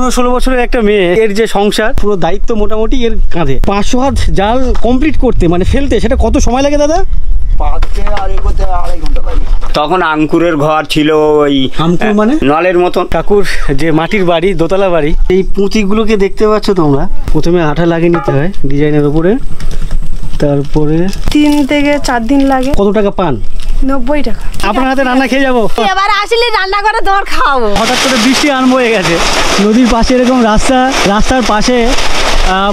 15-16 বছরের একটা মেয়ে, এর যে সংসার পুরো দায়িত্ব মোটামুটি এর কাঁধে। 500 হাত জাল কমপ্লিট করতে মানে ফেলতে সেটা কত সময় লাগে দাদা? তখন আঙ্কুরের ঘর ছিল, ওই আঙ্কুর মানে নলের মতন। কাকুর যে মাটির বাড়ি, দোতলা বাড়ি, এই পুঁতিগুলোকে দেখতে পাচ্ছ তোমরা, প্রথমে আঠা লাগিয়ে নিতে হয় ডিজাইনের উপরে, তারপরে 3 থেকে 4 দিন লাগে। কত টাকা পান? 90 টাকা। আপনার হাতে রান্না খেয়ে যাবো। এবার আসলে রান্না করে তোমার খাওয়াবো। হঠাৎ করে বৃষ্টি আরম্ভ হয়ে গেছে, নদীর পাশে এরকম রাস্তার পাশে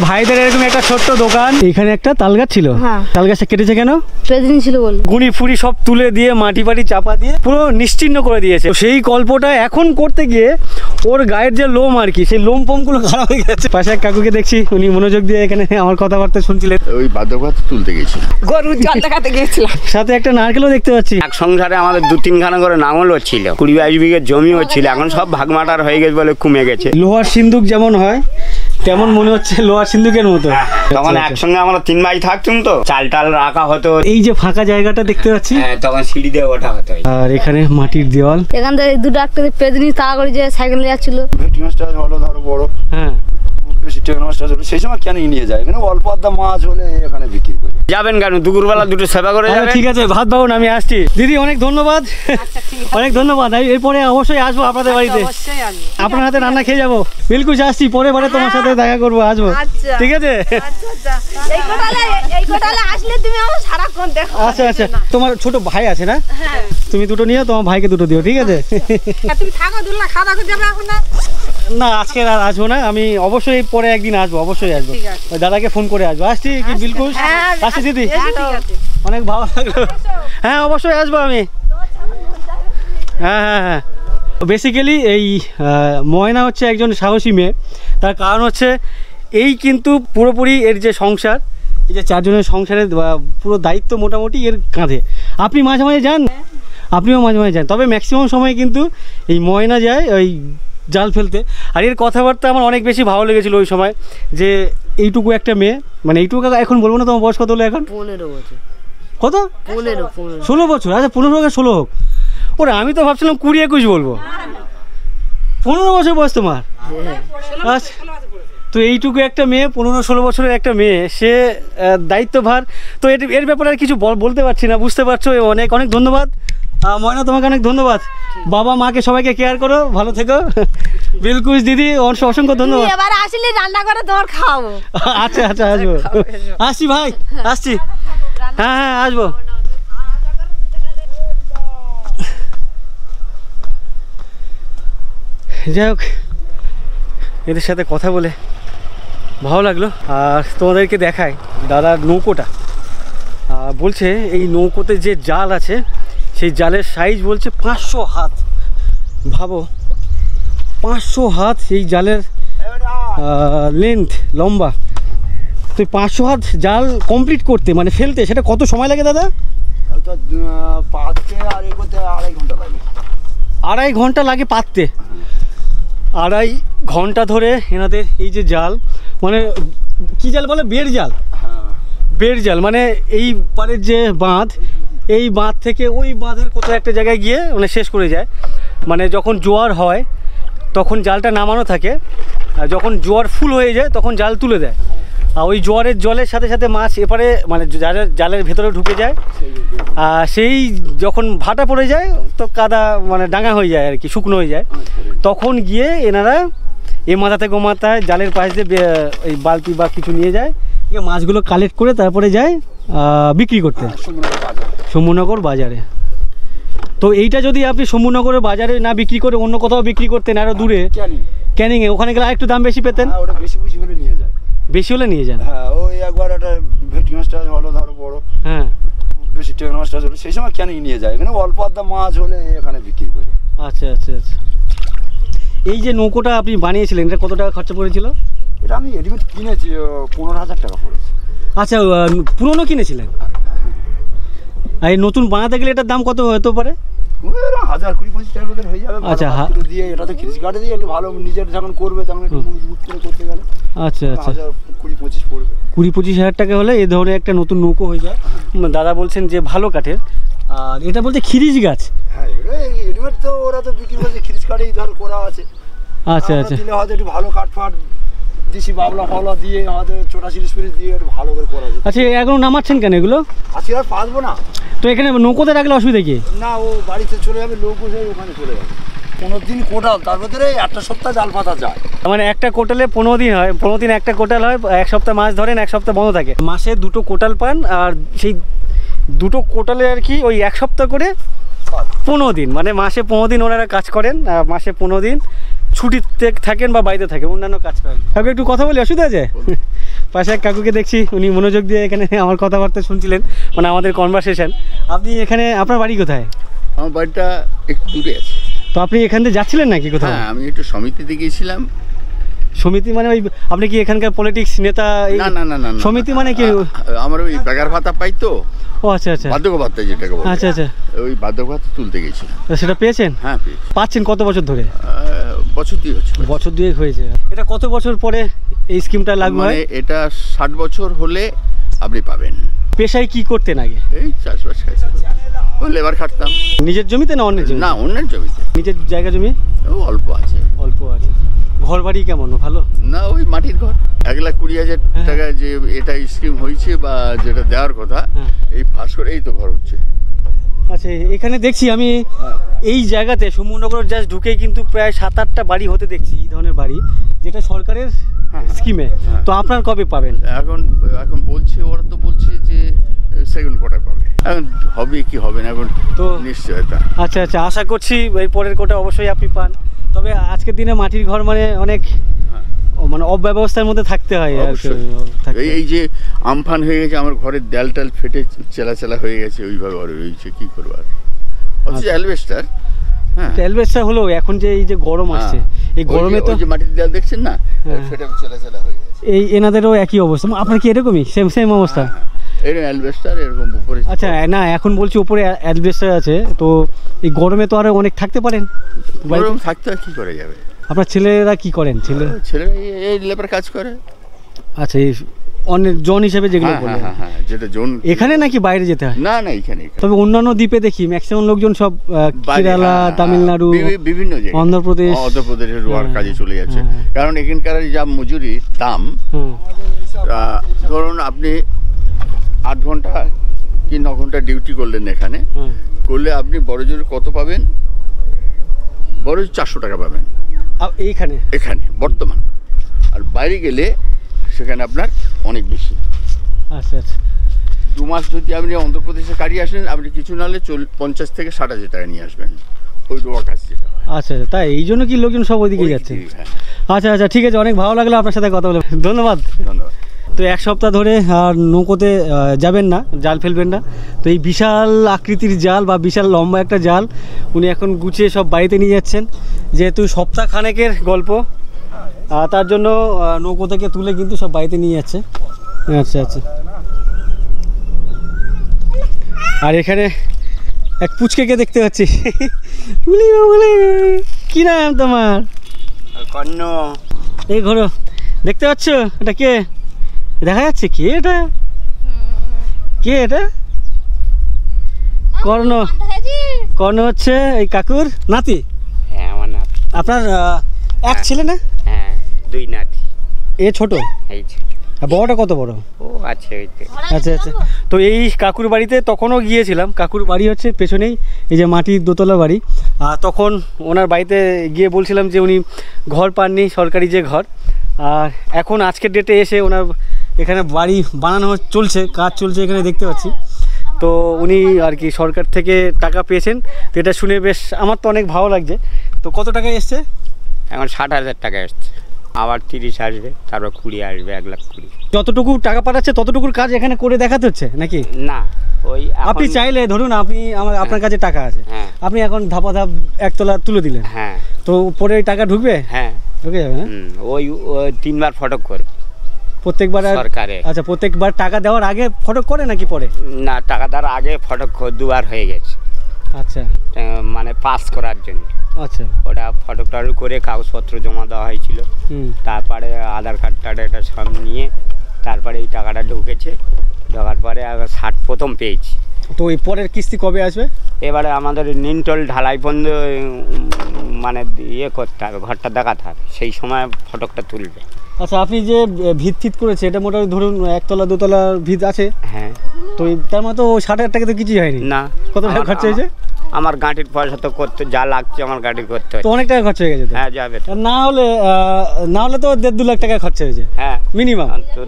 ভাইদের এরকম একটা ছোট্ট দোকান। এখানে একটা তাল গাছ ছিল, তাল গাছটা কেটেছে কেন? প্রেদিন ছিল বল। গুড়ি ফুড়ি সব তুলে দিয়ে মাটি বাটি চাপা দিয়ে পুরো নিশ্চিহ্ন করে দিয়েছে। সেই গল্পটা এখন করতে গিয়ে ওর গায়ের যে লোম আর কি, সেই লোম ফোমগুলো খারাপ হয়ে গেছে। পাশে এক কাকুকে দেখছি, উনি মনোযোগ দিয়ে এখানে আমার কথাবার্তা শুনছিলেন। ওই বাদ্যঘাত তুলতে গেছি, গরুর জল দেখাতে গিয়েছিলাম। সাথে একটা নারকেলও দেখতে পাচ্ছি। এক সংসারে আমাদের 2-3 খানা করে নাঙল হচ্ছিল, 20-22 বিঘে জমি হচ্ছিল। এখন সব ভাগমাটার হয়ে গেছে বলে কমে গেছে। লোহার সিন্দুক যেমন হয় তেমন মনে হচ্ছে লোহার সিন্দুকের মতো। তখন একসঙ্গে আমরা 3 ভাই থাকতাম, তো চাল টাল রাখা হতো। এই যে ফাঁকা জায়গাটা দেখতে পাচ্ছি, তখন সিঁড়ি দিয়ে ওঠা হতো। আর এখানে মাটির দেওয়াল। এখান থেকে দুটো একটা পেদিনি তাড়া করে যে সাইকেল যাচ্ছিল। ভেটকি মাছটা হলো ধরো বড়, হ্যাঁ বেশি টেকনো মাছটা ছিল, সেই সময় কেন নিয়ে যায়, এখানে অল্প আধা মাছ হলে এখানে বিক্রি করে। যাবেন কেন? দুপুরবেলা দুটো সেবা করে যাবেন। ঠিক আছে, ভাত বাবুন আমি আসছি। দিদি অনেক ধন্যবাদ, অনেক ধন্যবাদ। এরপরে অবশ্যই আসবো আপনাদের বাড়িতে, আপনার হাতে রান্না খেয়ে যাবো। বিলকুল আসছি, পরে তোমার সাথে দেখা করবো, আসবো। ঠিক আছে, আচ্ছা আচ্ছা। তোমার ছোট ভাই আছে না? তুমি দুটো নিও, তোমার ভাইকে দুটো দিও, ঠিক আছে? না আজকে আর আসবো না, আমি অবশ্যই পরে একদিন আসবো, অবশ্যই আসবো। ওই দাদাকে ফোন করে আসবো। আসছি কি বিলকুল, আসছি দিদি, অনেক ভালো লাগলো। হ্যাঁ অবশ্যই আসবো আমি। হ্যাঁ হ্যাঁ হ্যাঁ। বেসিক্যালি এই ময়না হচ্ছে একজন সাহসী মেয়ে। তার কারণ হচ্ছে এই কিন্তু পুরোপুরি এর যে সংসার, এই যে 4 জনের সংসারের পুরো দায়িত্ব মোটামুটি এর কাঁধে। আপনি মাঝে মাঝে যান, আপনিও মাঝে মাঝে যান, তবে ম্যাক্সিমাম সময় কিন্তু এই ময়না যায় ওই জাল ফেলতে। আর এর কথাবার্তা আমার অনেক বেশি ভালো লেগেছিলো ওই সময়, যে এইটুকু একটা মেয়ে, মানে এইটুকু এখন বলবো না, তোমার বয়স কত হলো এখন? 15 বছর। কত? 16 বছর। আচ্ছা 15 হোক 16 হোক। ওরে আমি তো ভাবছিলাম 20-21 বলবো। 15 বছর বয়স তোমার? আচ্ছা, তো এইটুকু একটা মেয়ে, 15-16 বছরের একটা মেয়ে, সে দায়িত্বভার। তো এর ব্যাপারে আর কিছু বলতে পারছি না, বুঝতে পারছো। অনেক অনেক ধন্যবাদ ময়না, তোমাকে অনেক ধন্যবাদ। বাবা মাকে সবাইকে কেয়ার করো, ভালো থেকো। বিলকুশ দিদি অসংখ্য ধন্যবাদ। এবার আসলে রান্না করে তোমার খাওয়াবো। আচ্ছা আচ্ছা, আসবো। আসছি ভাই, আসছি। হ্যাঁ হ্যাঁ আসবো। যাই হোক, এদের সাথে কথা বলে ভালো লাগলো। আর তোমাদেরকে দেখাই দাদার নৌকোটা। বলছে এই নৌকোতে যে জাল আছে, সেই জালের সাইজ বলছে 500 হাত। ভাবো 500 হাত এই জালের লেন্থ, লম্বা। তো 500 হাত জাল কমপ্লিট করতে মানে ফেলতে সেটা কত সময় লাগে দাদা? পাততে আর এগোতে 2.5 ঘন্টা লাগে। 2.5 ঘন্টা লাগে পাততে। 2.5 ঘন্টা ধরে এনাদের এই যে জাল, মানে কি জাল বলে? বেড় জাল। বেড় জাল মানে এই পাড়ের যে বাঁধ, এই বাঁধ থেকে ওই বাঁধের কোথাও একটা জায়গায় গিয়ে মানে শেষ করে যায়। মানে যখন জোয়ার হয় তখন জালটা নামানো থাকে, আর যখন জোয়ার ফুল হয়ে যায় তখন জাল তুলে দেয়। আর ওই জোয়ারের জলের সাথে সাথে মাছ এপারে মানে জালের ভেতরে ঢুকে যায়। সেই যখন ভাটা পড়ে যায় তো কাদা মানে ডাঙা হয়ে যায় আর কি, শুকনো হয়ে যায়, তখন গিয়ে এনারা এ মাথা থেকে ও মাথায় জালের পাশ দিয়ে এই বালতি বা কিছু নিয়ে যায়, মাছগুলো কালেক্ট করে তারপরে যায় বিক্রি করতে শম্ভুনগর বাজারে। তো এইটা যদি আপনি শম্ভুনগরের বাজারে না বিক্রি করে অন্য কোথাও বিক্রি করতেন আরও দূরে, ক্যানিংয়ে, ওখানে গেলে একটু দাম বেশি পেতেন। ওটা বেশি হলে নিয়ে যায়, বেশি হলে নিয়ে যান। হ্যাঁ, ওই একবার একটা ভেটকি মাছটা হলো ধরো বড়, হ্যাঁ বেশি টেকনো মাছটা ছিল, সেই সময় কেন নিয়ে যায়, এখানে অল্প আধা মাছ হলে এখানে বিক্রি করে। আচ্ছা আচ্ছা আচ্ছা। এই যে নৌকোটা আপনি বানিয়েছিলেন, এটা কত টাকা খরচা পড়েছিল? এটা আমি রেডিমেড কিনেছি, 15,000 টাকা পড়েছে। আচ্ছা, পুরনো কিনেছিলেন? আর এই নতুন বানাতে গেলে এটার দাম কত হতে পারে? 1000-20-25 টাকার মধ্যে হয়ে যাবে। আচ্ছা, দিয়ে এটা তো খিরিস কাটে দিয়ে একটু ভালো নিজের যখন করবে তখন একটু মজবুত করে করতে গেলে আচ্ছা আচ্ছা 1020-25 পড়বে। 20-25 হাজার টাকা হলে এই ধরনের একটা নতুন নৌকো হয়ে যায়। দাদা বলছেন যে ভালো কাঠের। আর এটা বলতে খিরিস গাছ। হ্যাঁ, রেডিমেড তো ওরা তো বিক্রি করছে, খিরিস কাঠেই ধর করা আছে। আচ্ছা আমরা আচ্ছা দিলে হয়তো একটু ভালো কাঠ ফাট দিশি বাবলা ফাবলা দিয়ে হয়তো চোটা সিরিজ ফিরিজ দিয়ে একটু ভালো করে করা যায়। আচ্ছা এখন নামাচ্ছেন কেন এগুলো? আজকে আর পারবো না। তো এখানে নৌকোতে রাখলে অসুবিধা কি? না, ও বাড়িতে চলে যাবে, লোক বসে ওখানে চলে যাবে। 15 দিন কোটাল, তার ভিতরে একটা সপ্তাহ জাল পাতা যায়। মানে একটা কোটালে 15 দিন হয়, 15 দিন একটা কোটাল হয়, এক সপ্তাহ মাছ ধরেন, এক সপ্তাহ বন্ধ থাকে, মাসে 2টো কোটাল পান, আর সেই 2টো কোটালে আর কি ওই এক সপ্তাহ করে 15 দিন, মানে মাসে 15 দিন ওনারা কাজ করেন, আর মাসে 15 দিন ছুটিতে থাকেন বা বাড়িতে থাকেন, অন্যান্য কাজ করেন। কাকু একটু কথা বলি, অসুবিধা আছে? পাশে এক কাকুকে দেখছি, উনি মনোযোগ দিয়ে এখানে আমার কথাবার্তা শুনছিলেন, মানে আমাদের কনভারসেশন। আপনি এখানে, আপনার বাড়ি কোথায়? আমার বাড়িটা একটু দূরে আছে। তো আপনি এখান থেকে যাচ্ছিলেন নাকি কোথাও? হ্যাঁ, আমি একটু সমিতিতে গিয়েছিলাম। সমিতি মানে ওই আপনি কি এখানকার পলিটিক্স নেতা? না না না না না। সমিতি মানে কি? আমার ওই বেকার ভাতা পাই তো। ও আচ্ছা আচ্ছা বার্ধক্য ভাতা যেটাকে বলে। আচ্ছা আচ্ছা, ওই বার্ধক্য ভাতা তুলতে গেছিলাম। তো সেটা পেয়েছেন? হ্যাঁ, পেয়েছি। পাচ্ছেন কত বছর ধরে? বছর 2 হচ্ছে। বছর 2 হয়েছে। এটা কত বছর পরে এই স্কিমটা লাগু মানে হয়? এটা 60 বছর হলে আপনি পাবেন। পেশায় কি করতেন আগে? এই চাষবাস কাজ, ওই লেবার খাটতাম। নিজের জমিতে না অন্যের জমি? না, অন্যের জমিতে। নিজের জায়গা জমি ও অল্প আছে। অল্প আছে। ঘর বাড়ি কেমন, ভালো? না, ওই মাটির ঘর। 1,20,000 হ্যাঁ। টাকা যে এটা স্কিম হয়েছে বা যেটা দেওয়ার কথা, হ্যাঁ। এই পাস করে এই তো ঘর হচ্ছে। আচ্ছা, এখানে দেখছি আমি এই জায়গাতে সমুদ্রনগর জাস্ট ঢুকেই কিন্তু প্রায় 7-8টা বাড়ি হতে দেখছি, এই ধরনের বাড়ি, যেটা সরকারের স্কিমে। তো আপনার কবে পাবেন? এখন বলছে, ওরা তো বলছে যে সেকেন্ড কোটা পাবে। এখন হবে কি হবে না এখন তো তো- নিশ্চয়তা। আচ্ছা আচ্ছা, আশা করছি এই পরের কোটা অবশ্যই আপনি পান। তবে আজকের দিনে মাটির ঘর মানে অনেক হ্যাঁ। মানে অব্যবস্থার মধ্যে থাকতে হয় আর কি, অবশ্যই। থাকতে হয়। এই যে আমফান হয়ে গেছে, আমার ঘরের দেয়াল টাল ফেটে চেলা হয়ে গেছে, ওইভাবে আর হয়েছে, কি করবো আর। অথচ আচ্ছা। অ্যালবেস্টার। হ্যাঁ, অ্যালবেস্টার হলো এখন যে এই যে গরম আসছে, এই গরমে তো ওই যে মাটির দেয়াল দেখছেন না, হ্যাঁ। ফেটে চেলা হয়ে গেছে। এই এনাদেরও একই অবস্থা। আপনার কি এরকমই সেম অবস্থা? এরকম অ্যালবেস্টার এরকম উপরে। আচ্ছা, না এখন বলছি উপরে অ্যালবেস্টার আছে, তো এই গরমে তো আরো অনেক থাকতে পারেন বাড়িতে। গরম থাকতে আর কি করে যাবে। আপনার ছেলেরা কি করেন? ছেলেরা এই লেবার কাজ করে। আচ্ছা, এই অনেক জন হিসেবে যেগুলো হ্যাঁ বললেন, হ্যাঁ হ্যাঁ, যেটা জোন। এখানে নাকি বাইরে যেতে হয়? না না, এখানে। তবে অন্যান্য দ্বীপে দেখি ম্যাক্সিমাম লোকজন সব বাইরে, কেরালা, হ্যাঁ, তামিলনাড়ু, বিভিন্ন জায়গায়, অন্ধ্রপ্রদেশ। অন্ধ্রপ্রদেশে রোয়ার হ্যাঁ, কাজে চলে যাচ্ছে। হ্যাঁ। কারণ এখানকার যা মজুরির দাম, হুম, ধরুন আপনি 8 ঘন্টা কি 9 ঘন্টা ডিউটি করলেন এখানে, হুম। করলে আপনি বড় জোরে কত পাবেন? বড় জোর 400 টাকা পাবেন এইখানে। এখানে বর্তমান। আর বাইরে গেলে সেখানে আপনার অনেক বেশি। আচ্ছা আচ্ছা, 2 মাস যদি আপনি অন্ধ্রপ্রদেশে কাটিয়ে আসেন, আপনি কিছু না হলে 50 থেকে 60,000 টাকা নিয়ে আসবেন, ওই রোয়া কাজ যেটা হয়। আচ্ছা আচ্ছা, তাই এই জন্য কি লোকজন সব ওইদিকে যাচ্ছে? হ্যাঁ, আচ্ছা আচ্ছা, ঠিক আছে, অনেক ভালো লাগলো আপনার সাথে কথা বলে, ধন্যবাদ। ধন্যবাদ। তো 1 সপ্তাহ ধরে আর নৌকোতে যাবেন না, জাল ফেলবেন না। তো এই বিশাল আকৃতির জাল বা বিশাল লম্বা একটা জাল উনি এখন গুছিয়ে সব বাড়িতে নিয়ে যাচ্ছেন, যেহেতু সপ্তাহ খানেকের গল্প, তার জন্য নৌকো থেকে তুলে কিন্তু সব বাড়িতে নিয়ে যাচ্ছে। আচ্ছা আচ্ছা, আর এখানে এক পুচকেকে দেখতে পাচ্ছি। বলি বলে, কি নাম তোমার? কর্ণ। এই ঘোরো, দেখতে পাচ্ছ এটা কে? দেখা যাচ্ছে কে এটা? কে এটা? কর্ণ। কর্ণ হচ্ছে এই কাকুর নাতি। হ্যাঁ, আমার নাতি। আপনার এক ছেলে না? হ্যাঁ, 2 নাতি। এ ছোট, এই আর বড়টা কত বড়? ও আছে ওইতে। আচ্ছা আচ্ছা, তো এই কাকুর বাড়িতে তখনও গিয়েছিলাম। কাকুর বাড়ি হচ্ছে পেছনেই, এই যে মাটির দোতলা বাড়ি। আর তখন ওনার বাড়িতে গিয়ে বলছিলাম যে উনি ঘর পাননি, সরকারি যে ঘর। আর এখন আজকের ডেটে এসে ওনার এখানে বাড়ি বানানো চলছে, কাজ চলছে এখানে দেখতে পাচ্ছি। তো উনি আর কি সরকার থেকে টাকা পেয়েছেন, তো এটা শুনে বেশ আমার তো অনেক ভালো লাগছে। তো কত টাকায় এসছে? এখন 60,000 টাকা আসছে, আবার 30 আসবে, তারপর 20 আসবে, 1,20,000। যতটুকু টাকা পাঠাচ্ছে ততটুকুর কাজ এখানে করে দেখাতে হচ্ছে নাকি? না, ওই আপনি চাইলে ধরুন আপনার কাছে টাকা আছে, হ্যাঁ। আপনি এখন ধাপা ধাপ একতলা তুলে দিলেন, হ্যাঁ তো পরে ওই টাকা ঢুকবে? হ্যাঁ, ঢুকে যাবে, হ্যাঁ? ওই 3 বার ফটক করে প্রত্যেকবার সরকারে। আচ্ছা, প্রত্যেকবার টাকা দেওয়ার আগে ফটক করে নাকি পরে? না, টাকা দেওয়ার আগে ফটক 2 বার হয়ে গেছে, আচ্ছা মানে পাস করার জন্য। আচ্ছা, ওটা ফটক করে কাগজপত্র জমা দেওয়া হয়েছিল, হুম, তারপরে আধার কার্ডটা এটা সব নিয়ে তারপরে এই টাকাটা ঢুকেছে। ঢোকার পরে আবার 60 প্রথম পেয়েছি, তো এই পরের কিস্তি কবে আসবে? এবারে আমাদের নিমতল ঢালাই পর্যন্ত মানে ইয়ে করতে হবে, ঘরটা দেখাতে হবে, সেই সময় ফটকটা তুলবে। আচ্ছা, আপনি যে ভিত ফিত করেছে এটা মোটামুটি ধরুন 1 তলা 2 তলার ভিত আছে, হ্যাঁ। তো তার মানে তো 60,000 টাকা তো কিছুই হয়নি না। কত টাকা খরচা হয়েছে? আমার গাঁটির পয়সা তো করতে যা লাগছে আমার গাঁটির করতে তো হয়। অনেক টাকা খরচা হয়ে গেছে তো। হ্যাঁ যাবে তো। আর না হলে তো 1.5-2 লাখ টাকা খরচা হয়েছে হ্যাঁ মিনিমাম। তো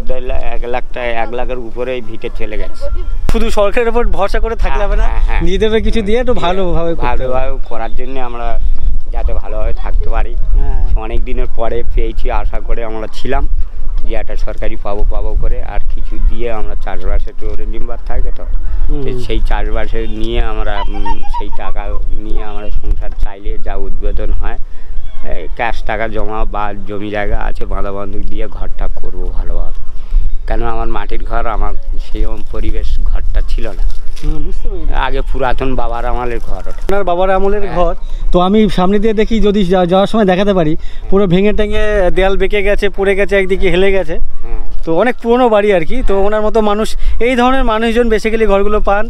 1 লাখ টাকা 1 লাখের উপরে ভিটে চলে গেছে। শুধু সরকারের উপর ভরসা করে থাকলে হবে না, হ্যাঁ। নিজেদের কিছু দিয়ে একটু ভালোভাবে করতে হবে। ভালোভাবে করার জন্য আমরা যাতে ভালোভাবে থাকতে পারি, হ্যাঁ। অনেক দিনের পরে পেয়েছি, আশা করে আমরা ছিলাম যে একটা সরকারি পাবো করে, আর কিছু দিয়ে আমরা চাষবাসে তো রেঞ্জিমবার থাকে তো সেই চাষবাসে নিয়ে আমরা সেই টাকা নিয়ে আমরা সংসার চাইলে যা উদ্বোধন হয় ক্যাশ টাকা জমা বা জমি জায়গা আছে বাঁধা বন্ধক দিয়ে ঘরটা করব ভালোভাবে। কেন আমার মাটির ঘর, আমার সেরকম পরিবেশ ঘরটা ছিল না, বুঝতে পারি। আগে পুরাতন বাবার আমলের ঘর ওটা। আপনার বাবার আমলের ঘর তো আমি সামনে দিয়ে দেখি, যদি যাওয়ার সময় দেখাতে পারি, পুরো ভেঙে টেঙে দেয়াল বেঁকে গেছে, পড়ে গেছে, একদিকে হেলে গেছে। তো অনেক পুরনো বাড়ি আর কি। তো ওনার মতো মানুষ, এই ধরনের মানুষজন বেসিক্যালি ঘরগুলো পান।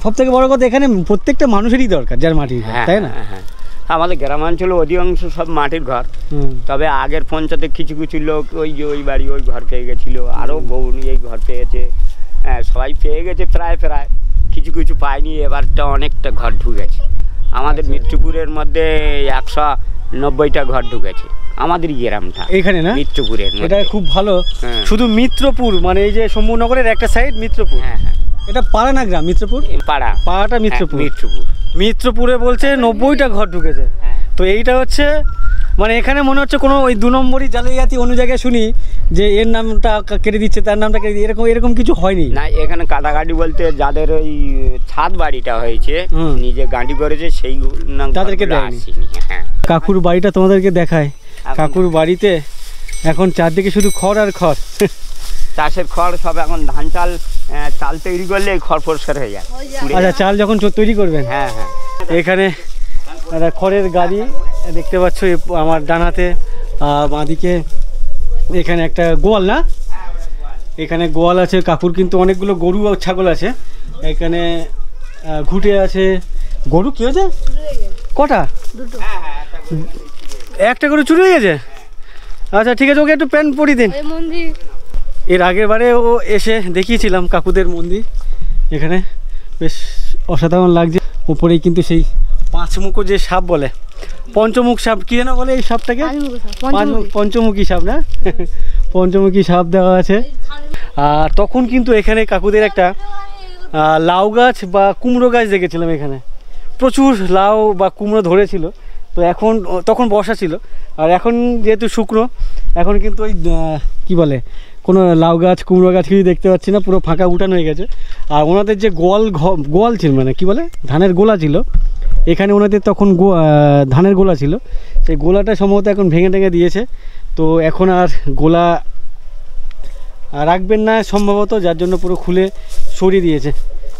সব থেকে বড় কথা, এখানে প্রত্যেকটা মানুষেরই দরকার যার মাটির ঘর, তাই না? হ্যাঁ, আমাদের গ্রামাঞ্চলে অধিকাংশ সব মাটির ঘর। তবে আগের পঞ্চায়েতে কিছু কিছু লোক ওই বাড়ি ওই ঘর পেয়ে গেছিলো, আরও বউ এই ঘর পেয়েছে। হ্যাঁ, সবাই পেয়ে গেছে প্রায় কিছু কিছু পায়নি। এবারটা অনেকটা ঘর ঢুকেছে আমাদের মিত্রপুরের মধ্যে, 190টা ঘর ঢুকেছে আমাদের গ্রামটা এখানে না, মিত্রপুরের মধ্যে। এটা খুব ভালো। হ্যাঁ। শুধু মিত্রপুর মানে এই যে শম্ভুনগরের একটা সাইড মিত্রপুর। হ্যাঁ হ্যাঁ, এটা পাড়া না গ্রাম? মিত্রপুর পাড়াটা মিত্রপুর। মিত্রপুরে বলছে 90টা ঘর ঢুকেছে। হ্যাঁ। তো এইটা হচ্ছে মানে এখানে মনে হচ্ছে কোনো ওই 2 নম্বরই জালিয়াতি অন্য জায়গায় শুনি যে এর নামটা কেটে দিচ্ছে, তার নামটা কেটে দিচ্ছে, এরকম কিছু হয়নি না। এখানে কাটাকাটি বলতে যাদের ওই ছাদ বাড়িটা হয়েছে, নিজে গাঁটি করেছে, সেই তাদেরকে দেয়নি। হ্যাঁ, কাকুর বাড়িটা তোমাদেরকে দেখায়। কাকুর বাড়িতে এখন চারদিকে শুধু খড় আর খড়। চাষের খড় সব, এখন ধান চাল তৈরি করলে খড় পরিষ্কার হয়ে যায়। আচ্ছা, চাল যখন তৈরি করবেন। হ্যাঁ হ্যাঁ। এখানে একটা খড়ের গাড়ি দেখতে পাচ্ছ আমার ডানাতে, বাঁদিকে এখানে একটা গোয়াল না, এখানে গোয়াল আছে। কাকুর কিন্তু অনেকগুলো গরু আর ছাগল আছে। এখানে ঘুটে আছে। গরু কি হয়েছে? কটা? একটা গরু চুরি হয়ে গেছে? আচ্ছা ঠিক আছে, ওকে একটু প্যান্ট পরিয়ে দিন। এর আগের বারে ও এসে দেখিয়েছিলাম কাকুদের মন্দির, এখানে বেশ অসাধারণ লাগছে। উপরেই কিন্তু সেই 5 মুখো যে সাপ বলে, পঞ্চমুখ সাপ, কি যেন বলে এই সাপটাকে? পঞ্চমুখী সাপ না? পঞ্চমুখী সাপ দেওয়া আছে। আর তখন কিন্তু এখানে কাকুদের একটা লাউ গাছ বা কুমড়ো গাছ দেখেছিলাম, এখানে প্রচুর লাউ বা কুমড়ো ধরেছিল। তো এখন, তখন বর্ষা ছিল, আর এখন যেহেতু শুকনো, এখন কিন্তু ওই কী বলে, কোনো লাউ গাছ কুমড়ো গাছ কিছু দেখতে পাচ্ছি না, পুরো ফাঁকা উঠানো হয়ে গেছে। আর ওনাদের যে গোয়াল ছিল, মানে কী বলে, ধানের গোলা ছিল, এখানে ওনাদের তখন ধানের গোলা ছিল, সেই গোলাটা সম্ভবত এখন ভেঙে টেঙে দিয়েছে। তো এখন আর গোলা রাখবেন না সম্ভবত, যার জন্য পুরো খুলে সরিয়ে দিয়েছে,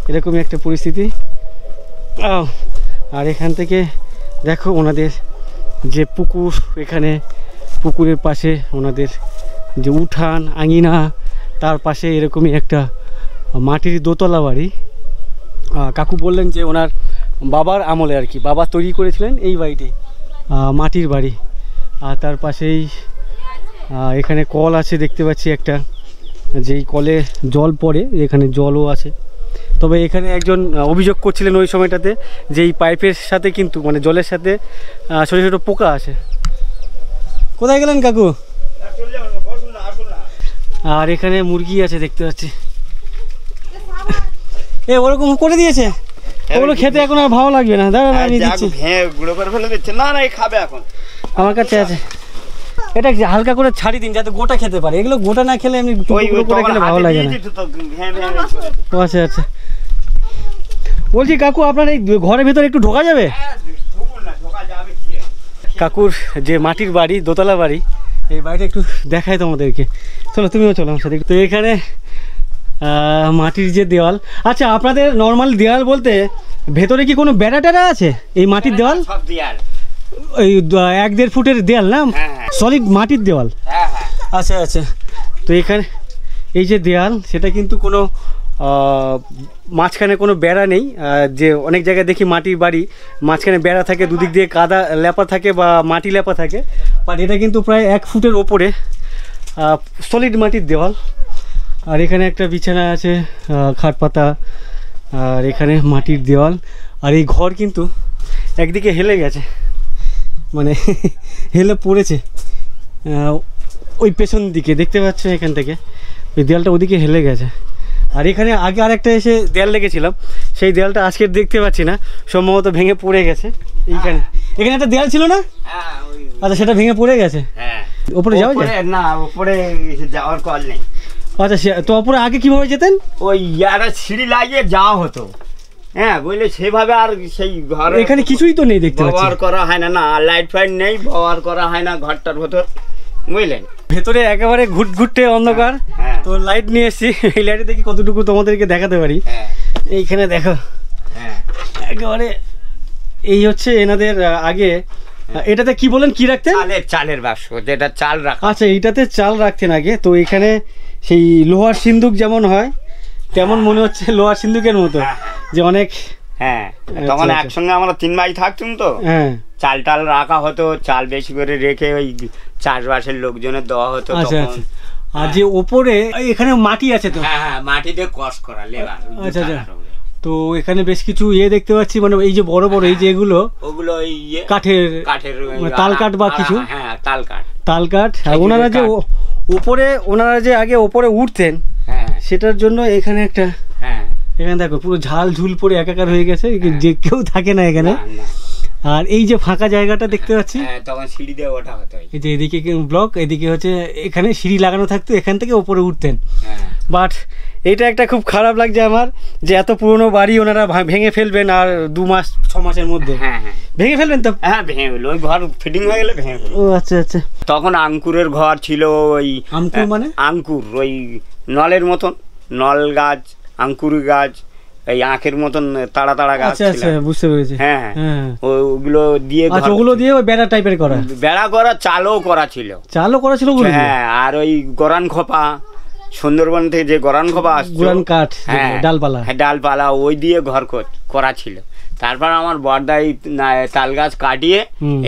এরকমই একটা পরিস্থিতি। আর এখান থেকে দেখো ওনাদের যে পুকুর, এখানে পুকুরের পাশে ওনাদের যে উঠান আঙিনা, তার পাশে এরকমই একটা মাটির দোতলা বাড়ি। কাকু বললেন যে ওনার বাবার আমলে আর কি, বাবা তৈরি করেছিলেন এই বাড়িটি, মাটির বাড়ি। আর তার পাশেই এখানে কল আছে দেখতে পাচ্ছি একটা, যেই কলে জল পড়ে, এখানে জলও আছে। তবে এখানে একজন অভিযোগ করছিলেন ওই সময়টাতে যে এই পাইপের সাথে কিন্তু, মানে জলের সাথে ছোটো ছোটো পোকা আছে। কোথায় গেলেন কাকু? আর এখানে মুরগি আছে দেখতে পাচ্ছি। ওরকম করে দিয়েছে, ওগুলো খেতে এখন আর ভালো লাগবে না। দাঁড়ান আমি দিচ্ছি। না না, খাবে এখন আমার কাছে আছে, এটা হালকা করে ছাড়ি দিন যাতে গোটা খেতে পারে। এগুলো গোটা না খেলে এমনি টুকরো করে খেলে ভালো লাগে না। আচ্ছা আচ্ছা, বলছি কাকু আপনার এই ঘরের ভিতরে একটু ঢোকা যাবে? কাকুর যে মাটির বাড়ি, দোতলা বাড়ি, এই বাড়িটা একটু দেখায় তোমাদেরকে। চলো তুমিও চলো আমার সাথে। তো এখানে মাটির যে দেওয়াল, আচ্ছা আপনাদের নর্মাল দেওয়াল বলতে ভেতরে কি কোনো বেড়া টেরা আছে? এই মাটির দেওয়াল ওই 1-1.5 ফুটের দেওয়াল না, সলিড মাটির দেওয়াল? আচ্ছা আচ্ছা। তো এখানে এই যে দেওয়াল, সেটা কিন্তু কোনো মাঝখানে কোনো বেড়া নেই, যে অনেক জায়গায় দেখি মাটির বাড়ি মাঝখানে বেড়া থাকে, দুদিক দিয়ে কাদা লেপা থাকে বা মাটি লেপা থাকে, বাট এটা কিন্তু প্রায় 1 ফুটের ওপরে সলিড মাটির দেওয়াল। আর এখানে একটা বিছানা আছে, খাট পাতা, আর এখানে মাটির দেওয়াল। আর এই ঘর কিন্তু একদিকে হেলে গেছে, মানে হেলে পড়েছে ওই পেছন দিকে, দেখতে পাচ্ছ এখান থেকে ওই দেয়ালটা ওদিকে হেলে গেছে। আর এখানে আগে আরেকটা এসে দেয়াল লেগেছিলাম, সেই দেয়ালটা আজকে দেখতে পাচ্ছি না, সম্ভবত ভেঙে পড়ে গেছে। এইখানে এখানে একটা দেয়াল ছিল না? আচ্ছা, সেটা ভেঙে পড়ে গেছে। ওপরে যাওয়া যায় না, উপরে যাওয়ার কল নেই। আচ্ছা, তো ওপরে আগে কিভাবে যেতেন? ওই একটা সিঁড়ি লাগিয়ে যাওয়া হতো, হ্যাঁ বুঝলে, সেভাবে আর সেই ঘরে এখানে কিছুই তো নেই দেখতে পাচ্ছি, ব্যবহার করা হয় না। না, লাইট ফাইট নেই, ব্যবহার করা হয় না ঘরটার ভেতর, বুঝলেন। ভেতরে একেবারে ঘুটঘুটে অন্ধকার। হ্যাঁ। তো লাইট নিয়ে এসেছি, এই লাইটে দেখি কতটুকু তোমাদেরকে দেখাতে পারি। হ্যাঁ, এইখানে দেখো হ্যাঁ, একেবারে এই হচ্ছে এনাদের আগে। এটাতে কি বলেন, কি রাখতেন? চালের বাক্স, যেটা চাল রাখা। আচ্ছা, এইটাতে চাল রাখতেন আগে। তো এখানে সেই লোহার সিন্দুক যেমন হয় তেমন মনে হচ্ছে লোহার সিন্দুকের মতো, যে অনেক। হ্যাঁ, তখন একসঙ্গে আমরা 3 ভাই থাকতাম তো। হ্যাঁ, চাল টাল রাখা হতো, চাল বেশি করে রেখে ওই চাষবাসের লোকজনের দেওয়া হতো। আচ্ছা আচ্ছা। আর যে ওপরে এখানে মাটি আছে তো? হ্যাঁ, মাটি দিয়ে কষ করা লেবার। আচ্ছা আচ্ছা। তো এখানে বেশ কিছু দেখতে পাচ্ছি, মানে এই যে বড় বড় এই যে এগুলো, ওগুলো কাঠের তাল কাঠ বা কিছু। হ্যাঁ, তাল কাঠ। আর ওনারা যে উপরে, ওনারা যে আগে ওপরে উঠতেন, হ্যাঁ, সেটার জন্য এখানে একটা, হ্যাঁ, এখানে দেখো পুরো ঝাল ঝুল পরে একাকার হয়ে গেছে, যে কেউ থাকে না এখানে। আর এই যে ফাঁকা জায়গাটা দেখতে পাচ্ছি, তখন সিঁড়ি দিয়ে ওঠা হতো। এই যে এদিকে ব্লক, এদিকে হচ্ছে এখানে সিঁড়ি লাগানো থাকতো, এখান থেকে ওপরে উঠতেন। বাট এইটা একটা খুব খারাপ লাগছে আমার, যে এত পুরনো বাড়ি ওনারা ভেঙে ফেলবেন আর 2 মাস 6 মাসের মধ্যে। হ্যাঁ, হ্যাঁ, ভেঙে ফেলবেন তো? হ্যাঁ, ভেঙে ফেলবে, ওই ঘর ফিটিং হয়ে গেলে ভেঙে ফেলবে। ও আচ্ছা আচ্ছা। তখন আঙ্কুরের ঘর ছিল, ওই আঙ্কুর মানে? আঙ্কুর ওই নলের মতন, নল গাছ, আঙ্কুর গাছ, এই আখের মতন তাড়া তাড়া গাছ। আচ্ছা আচ্ছা, বুঝতে পেরেছি। হ্যাঁ, ওগুলো দিয়ে, আচ্ছা, ওগুলো দিয়ে ওই বেড়া টাইপের করা, বেড়া করা, চালও করা ছিল। হ্যাঁ, আর ওই গরান খোপা, সুন্দরবন থেকে যে গরান খোপা আসছে, গরান কাঠ, হ্যাঁ, ডালপালা। হ্যাঁ, ডালপালা, ওই দিয়ে ঘর করা ছিল। তারপর আমার বড়দাই তাল গাছ কাটিয়ে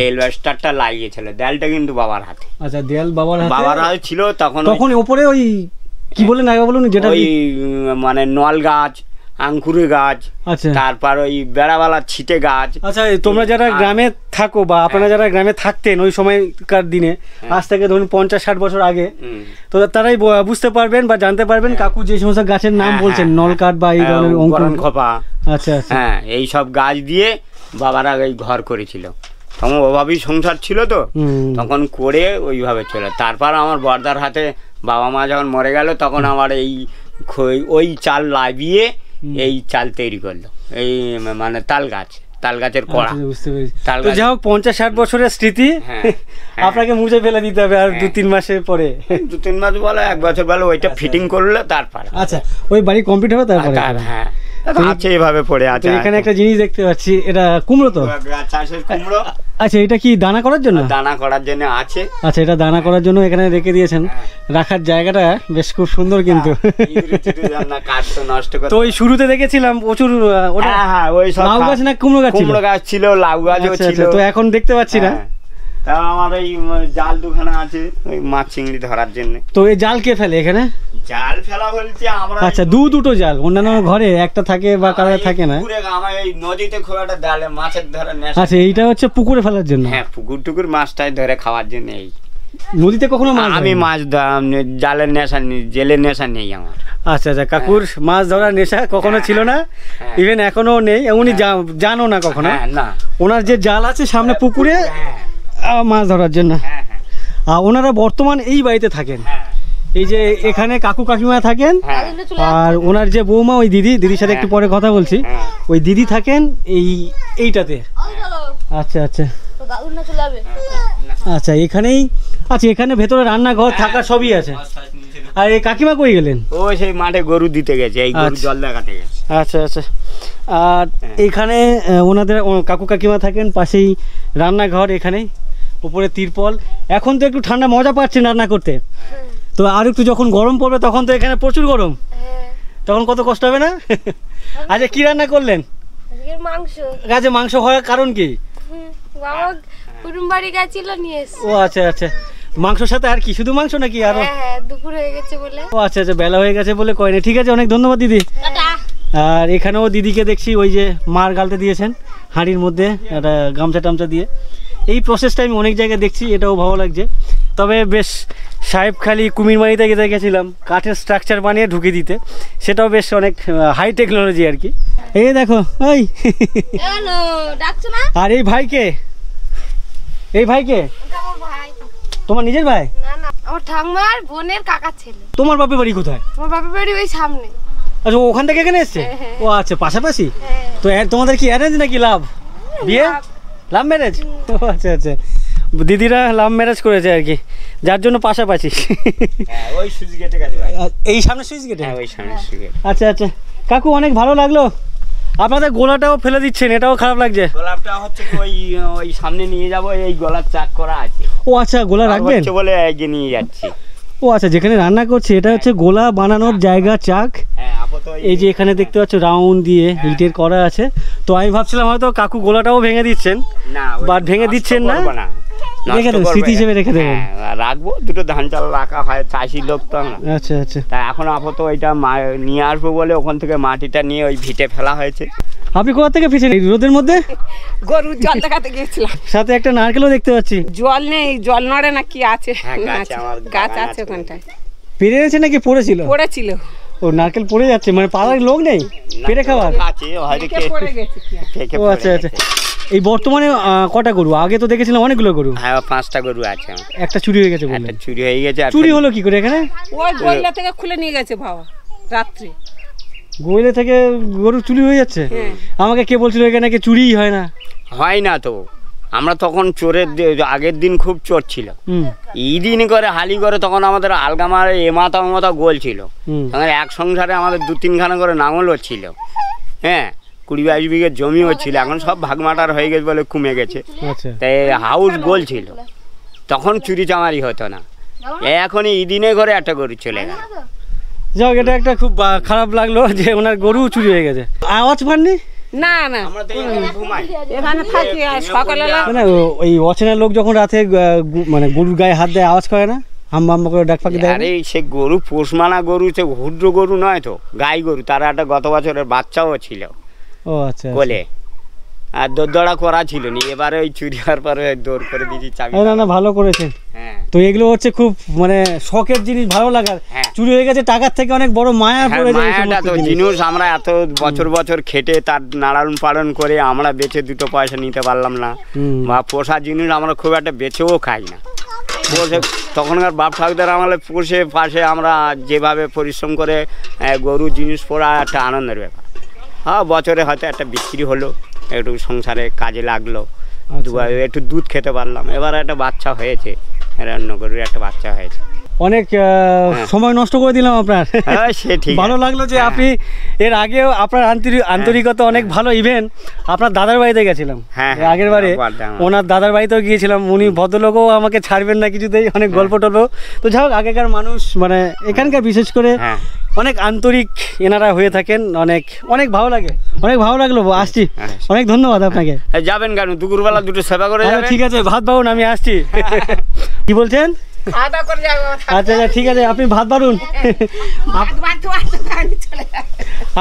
এলভেস্টারটা লাগিয়েছিল। দেয়ালটা কিন্তু বাবার হাতে। আচ্ছা, দেয়াল বাবার হাতে ছিল। তখন উপরে ওই কি বলেন আগে বলুন, যেটা ওই মানে নল গাছ, আঙ্কুরে গাছ, আচ্ছা, তারপর ওই বেড়াওয়ালা ছিটে গাছ। আচ্ছা, তোমরা যারা গ্রামে থাকো বা আপনারা যারা গ্রামে থাকতেন ওই সময়কার দিনে, আজ থেকে ধরুন 50-60 বছর আগে, তো তারাই বুঝতে পারবেন বা জানতে পারবেন কাকু যে সমস্ত গাছের নাম বলছেন, নলকাঠ বা এই ধরনের গরান খোপা। আচ্ছা আচ্ছা। হ্যাঁ, এই সব গাছ দিয়ে বাবারা এই ঘর করেছিল। তখন অভাবী সংসার ছিল তো, তখন করে ওইভাবে চলে। তারপর আমার বড়দার হাতে বাবা মা যখন মরে গেল, তখন আমার ওই চাল লাগিয়ে এই চাল তৈরি করলো, এই মানে তাল গাছের কড়া। বুঝতে পেরেছি। তো যাই হোক, 50-60 বছরের স্মৃতি আপনাকে মুছে ফেলে দিতে হবে আর 2-3 মাসের পরে। 2-3 মাস বলো, 1 বছর বলো, ওইটা ফিটিং করলে তারপর। আচ্ছা, ওই বাড়ি কমপ্লিট হবে তারপরে? হ্যাঁ, আছে এভাবে পড়ে আছে। এখানে একটা জিনিস দেখতে পাচ্ছি, এটা কুমড়ো তো? চাষের কুমড়ো। আচ্ছা, এটা কি দানা করার জন্য? দানা করার জন্য আছে। আচ্ছা, এটা দানা করার জন্য এখানে রেখে দিয়েছেন। রাখার জায়গাটা বেশ খুব সুন্দর কিন্তু। তো ওই শুরুতে দেখেছিলাম প্রচুর, ওই লাউ গাছ না কুমড়ো গাছ? কুমড়ো গাছ ছিল, লাউ গাছও ছিল। তো এখন দেখতে পাচ্ছি না। তা আমার ওই জাল দুখানা আছে ওই মাছ চিংড়ি ধরার জন্য। তো এই জাল কে ফেলে এখানে? জাল ফেলা বলতে আমরা, আচ্ছা, দুটো জাল, অন্যান্য ঘরে একটা থাকে বা কারো থাকে না? এই নদীতে খুব একটা জালে মাছের ধরে নেশা। আচ্ছা, এইটা হচ্ছে পুকুরে ফেলার জন্য? হ্যাঁ, পুকুর মাছটাই ধরে খাওয়ার জন্য। এই নদীতে কখনো মাছ? আমি মাছ জালের নেশা নেই, জেলের নেশা নেই আমার। আচ্ছা আচ্ছা, কাকুর মাছ ধরার নেশা কখনো ছিল না, ইভেন এখনো নেই, উনি জানো না কখনো। না, ওনার যে জাল আছে সামনে পুকুরে মাছ ধরার জন্য। ওনারা বর্তমান এই বাড়িতে থাকেন, এই যে এখানে কাকু কাকিমা থাকেন, আর ওনার যে বৌমা, ওই দিদির সাথে একটু পরে কথা বলছি, ওই দিদি থাকেন এইটাতে। আচ্ছা আচ্ছা আচ্ছা, এখানেই। আচ্ছা, এখানে ভেতরে রান্নাঘর থাকা সবই আছে। আর এই কাকিমা কই গেলেন? ও সেই মাঠে গরু দিতে গেছে, এই গরু জল দেখাতে গেছে। আচ্ছা আচ্ছা। আর এখানে ওনাদের কাকু কাকিমা থাকেন, পাশেই রান্নাঘর, এখানেই উপরে তিরপল। এখন তো একটু ঠান্ডা, মজা পাচ্ছেন রান্না করতে। তো আর একটু যখন গরম পড়বে তখন তো এখানে প্রচুর গরম, তখন কত কষ্ট হবে না? আচ্ছা কি রান্না করলেন? মাংস। গাছে মাংস হওয়ার কারণ কি? বাবা কুটুম বাড়ি গেছিল নিয়ে এসে। ও আচ্ছা আচ্ছা, মাংসর সাথে আর কি, শুধু মাংস নাকি আরো? হ্যাঁ দুপুর হয়ে গেছে বলে। ও আচ্ছা আচ্ছা, বেলা হয়ে গেছে বলে কয়নি। ঠিক আছে, অনেক ধন্যবাদ দিদি। আর এখানেও দিদিকে দেখছি ওই যে মার গালতে দিয়েছেন হাঁড়ির মধ্যে একটা গামছা টামছা দিয়ে। এই প্রসেসটা আমি অনেক জায়গায় দেখছি, এটাও ভালো লাগছে। তবে বেশ সাহেবখালি কুমিরমারিতে গেছিলাম কাঠের স্ট্রাকচার বানিয়ে ঢুকে দিতে, সেটাও বেশ অনেক হাই টেকনোলজি আর কি। এই দেখো ওই ডাকছো না? আর এই ভাইকে, এই ভাইকে ভাই তোমার নিজের ভাই? না না, আমার ঠাম্মার বোনের কাকার ছেলে। তোমার বাপের বাড়ি কোথায়? আমার বাপের বাড়ি ওই সামনে। আচ্ছা, ওখান থেকে এখানে এসছে? ও আচ্ছা, পাশাপাশি। তো তোমাদের কি অ্যারেঞ্জ নাকি লাভ বিয়ে? Love marriage? ও আচ্ছা আচ্ছা, দিদিরা লাভ ম্যারেজ করেছে আর কি, যার জন্য পাশাপাশি। ওই সুইচ গেটে গেছে ভাই, এই সামনে সুইচ গেটে? ওই সামনে সুইচ গেট। আচ্ছা আচ্ছা কাকু, অনেক ভালো লাগলো। আপনাদের গোলাটাও ফেলে দিচ্ছেন, এটাও খারাপ লাগছে। গোলাপটা হচ্ছে ওই ওই সামনে নিয়ে যাব, এই গোলাপ চাক করা আছে। ও আচ্ছা, গোলা রাখবেন বলে এগিয়ে নিয়ে যাচ্ছি। ও আচ্ছা, যেখানে রান্না করছে এটা হচ্ছে গোলা বানানোর জায়গা, চাক। হ্যাঁ, আপাতত এই যে এখানে দেখতে পাচ্ছ রাউন্ড দিয়ে ইটের করা আছে। তো আমি ভাবছিলাম হয়তো কাকু গোলাটাও ভেঙে দিচ্ছেন, না বাট ভেঙে দিচ্ছেন না, রেখে দেবেন, স্মৃতি হিসেবে রেখে দেবেন। রাখবো, দুটো ধান চাল রাখা হয়, চাষি লোক তো আমরা। আচ্ছা আচ্ছা, তা এখন আপাতত ওইটা নিয়ে আসবো বলে ওখান থেকে মাটিটা নিয়ে ওই ভিটে ফেলা হয়েছে। আপনি কোথা থেকে ফিরছেন এই রোদের মধ্যে? গরু জল দেখাতে গিয়েছিলাম। সাথে একটা নারকেলও দেখতে পাচ্ছি। জল নেই, জল নড়ে না কি আছে? হ্যাঁ, গাছ আমার গাছ বাগান আছে ওখানটায়। পেরে এনেছে নাকি পড়েছিল? পড়েছিল। ও নারকেল পড়ে যাচ্ছে, মানে পাড়ার লোক নেই পেরে খাবার? আছে হয়তো পড়ে গেছে কি আর। খেয়ে ও আচ্ছা আচ্ছা। এই বর্তমানে কটা গরু? আগে তো দেখেছিলাম অনেকগুলো গরু। হ্যাঁ, 5টা গরু আছে আমার। একটা চুরি হয়ে গেছে বললেন? একটা চুরি হয়ে গেছে। চুরি হলো কি করে এখানে? ওই বইলা থেকে খুলে নিয়ে গেছে বাবা রাত্রি। গোইলে থেকে গরু চুরি হয়ে যাচ্ছে? আমাকে কে বলছিল এখানে নাকি চুরিই হয় না। হয় না তো, আমরা তখন চোরের আগের দিন খুব চোর ছিল। এই দিন করে হালি করে তখন আমাদের আলগামার এমাথা মাথা গোল ছিল। তখন এক সংসারে আমাদের 2-3খানা করে নাঙলও ছিল। হ্যাঁ, 20-22 বিঘে জমিও ছিল। এখন সব ভাগমাটার হয়ে গেছে বলে কমে গেছে। তাই হাউস গোল ছিল, তখন চুরি চামারি হতো না। এখন এই দিনে করে একটা গরু চলে গেল। যাক, এটা একটা খুব খারাপ লাগলো যে ওনার গরু চুরি হয়ে গেছে। আওয়াজ পাননি? না না, এখানে থাকি আর সকালবেলা না, ওই অচেনা লোক যখন রাতে মানে গরুর গায়ে হাত দেয় আওয়াজ করে না? হাম্বা হাম্বা করে ডাক ফাঁকি দেয়? আরে সে গরু পোষমানা গরু, সে হুড্র গরু নয় তো, গাই গরু। তারা একটা গত বছরের বাচ্চাও ছিল ও আচ্ছা কোলে, আর দৌড়া করা ছিল নি। এবারে ওই চুরি হওয়ার পরে দৌড় করে দিয়েছি চাবি। না না, ভালো করেছেন। হ্যাঁ, তো এগুলো হচ্ছে খুব মানে শখের জিনিস, ভালো লাগার। হ্যাঁ। চুরি হয়ে গেছে, টাকার থেকে অনেক বড় মায়া পড়ে যায়। মায়াটা তো জিনিস, আমরা এত বছর বছর খেটে তার নাড়ান পালন করে আমরা বেচে 2 পয়সা নিতে পারলাম না, বা পোষা জিনিস আমরা খুব একটা বেচেও খাই না। পোষে তখনকার বাপ ঠাকুরদার আমলে পোষে পাশে আমরা যেভাবে পরিশ্রম করে গরু জিনিস পড়া একটা আনন্দের ব্যাপার। হ্যাঁ, বছরে হয়তো একটা বিক্রি হলো, একটু সংসারে কাজে লাগলো, একটু দুধ খেতে পারলাম। এবার একটা বাচ্চা হয়েছে, অন্য গরুর একটা বাচ্চা হয়েছে। অনেক সময় নষ্ট করে দিলাম আপনার। হ্যাঁ, সে ঠিক। ভালো লাগলো যে আপনি এর আগেও আপনার আন্তরিকতা অনেক ভালো। ইভেন আপনার দাদার বাড়িতে গেছিলাম আগের বারে, ওনার দাদার বাড়িতেও গিয়েছিলাম। উনি ভদ্রলোকও আমাকে ছাড়বেন না কিছুতেই, অনেক গল্প টল্প। তো যাই হোক, আগেকার মানুষ মানে এখানকার বিশেষ করে অনেক আন্তরিক এনারা হয়ে থাকেন। অনেক অনেক ভালো লাগে, অনেক ভালো লাগলো। আসছি, অনেক ধন্যবাদ আপনাকে। যাবেন কেন? দুপুরবেলা 2টো সেবা করে যাবেন। ঠিক আছে, ভাত বাড়ুন, আমি আসছি। কি বলছেন? আচ্ছা আচ্ছা, ঠিক আছে, আপনি ভাত বাড়ুন।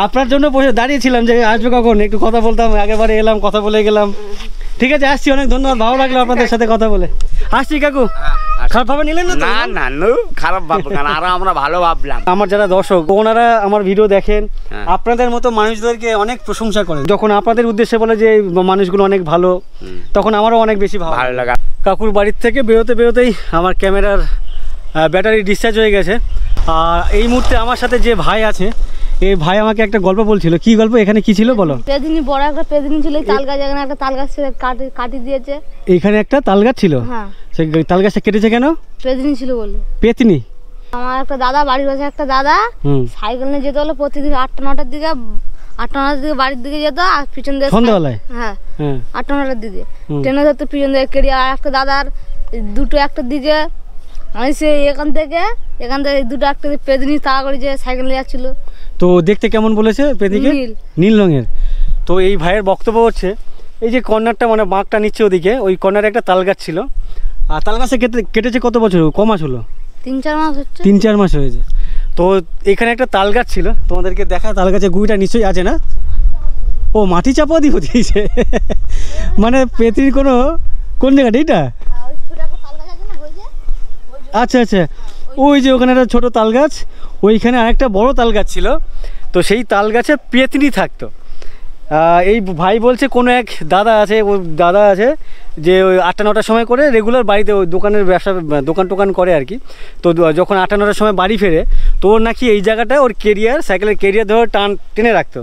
আপনার জন্য বসে দাঁড়িয়েছিলাম যে আসবে কখন, একটু কথা বলতাম। আগেরবারে এলাম, কথা বলে গেলাম। ঠিক আছে, আসছি, অনেক ধন্যবাদ, ভালো লাগলো আপনাদের সাথে কথা বলে। আসছি কাকু, খারাপ ভাবে নিলেন না? না না, খারাপ ভাববো কেন, আরো আমরা ভালো ভাবলাম। আমার যারা দর্শক, ওনারা আমার ভিডিও দেখেন, আপনাদের মতো মানুষদেরকে অনেক প্রশংসা করেন। যখন আপনাদের উদ্দেশ্যে বলে যে মানুষগুলো অনেক ভালো, তখন আমারও অনেক বেশি ভালো লাগা। কাকুর বাড়ির থেকে বেরোতে বেরোতেই আমার ক্যামেরার ব্যাটারি ডিসচার্জ হয়ে গেছে। আর এই মুহূর্তে আমার সাথে যে ভাই আছে, এই ভাই আমাকে একটা গল্প বলছিল। কি গল্প? এখানে কি ছিল বলো? পেদিনি, বড় একটা পেদিনি ছিল। তাল গাছ, এখানে একটা তাল গাছ কাটি দিয়েছে। এইখানে একটা তাল গাছ ছিল, হ্যাঁ। সেই তাল গাছটা কেটেছে কেন? পেদিনি ছিল বলে। পেতনি? আমার একটা দাদা, বাড়ির পাশে একটা দাদা সাইকেল নিয়ে যেতে হলো প্রতিদিন 8টা-9টার দিকে। 8টা-9টার দিকে বাড়ির দিকে যেত, আর পিছন দিয়ে সন্ধ্যাবেলায়। হ্যাঁ, 8টা-9টার দিকে ট্রেনে ধরতো পিছন দিকে কেড়ে। আর একটা দাদার 2টো-1টার দিকে আমি সে এখান থেকে 2টো-1টা পেদিনি তাড়া করে যে সাইকেল নিয়ে যাচ্ছিল। তো দেখতে কেমন বলেছে পেতনিকে? নীল। নীল রঙের। তো এই ভাইয়ের বক্তব্য হচ্ছে এই যে কর্নারটা মানে বাঁকটা নিচ্ছে ওদিকে, ওই কর্নারে একটা তাল গাছ ছিল, আর তাল গাছে কেটেছে কত বছর, ক মাস হলো? 3-4 মাস হচ্ছে। 3-4 মাস হয়েছে। তো এখানে একটা তাল গাছ ছিল, তোমাদেরকে দেখা, তাল গাছের গুঁড়িটা নিশ্চয়ই আছে না? ও মাটি চাপা দিয়ে দিয়েছে মানে পেতনির কোনো কোন জায়গাটা এইটা? আচ্ছা আচ্ছা, ওই যে ওখানে একটা ছোটো তাল গাছ, ওইখানে আরেকটা বড় তাল গাছ ছিল, তো সেই তাল গাছে পেতনি থাকতো। এই ভাই বলছে কোনো এক দাদা আছে, ওই দাদা আছে যে ওই 8টা-9টার সময় করে রেগুলার বাড়িতে ওই দোকানের ব্যবসা, দোকান টোকান করে আর কি। তো যখন 8টা-9টার সময় বাড়ি ফেরে, তো ওর নাকি এই জায়গাটায় ওর কেরিয়ার, সাইকেলের কেরিয়ার ধরে টেনে রাখতো।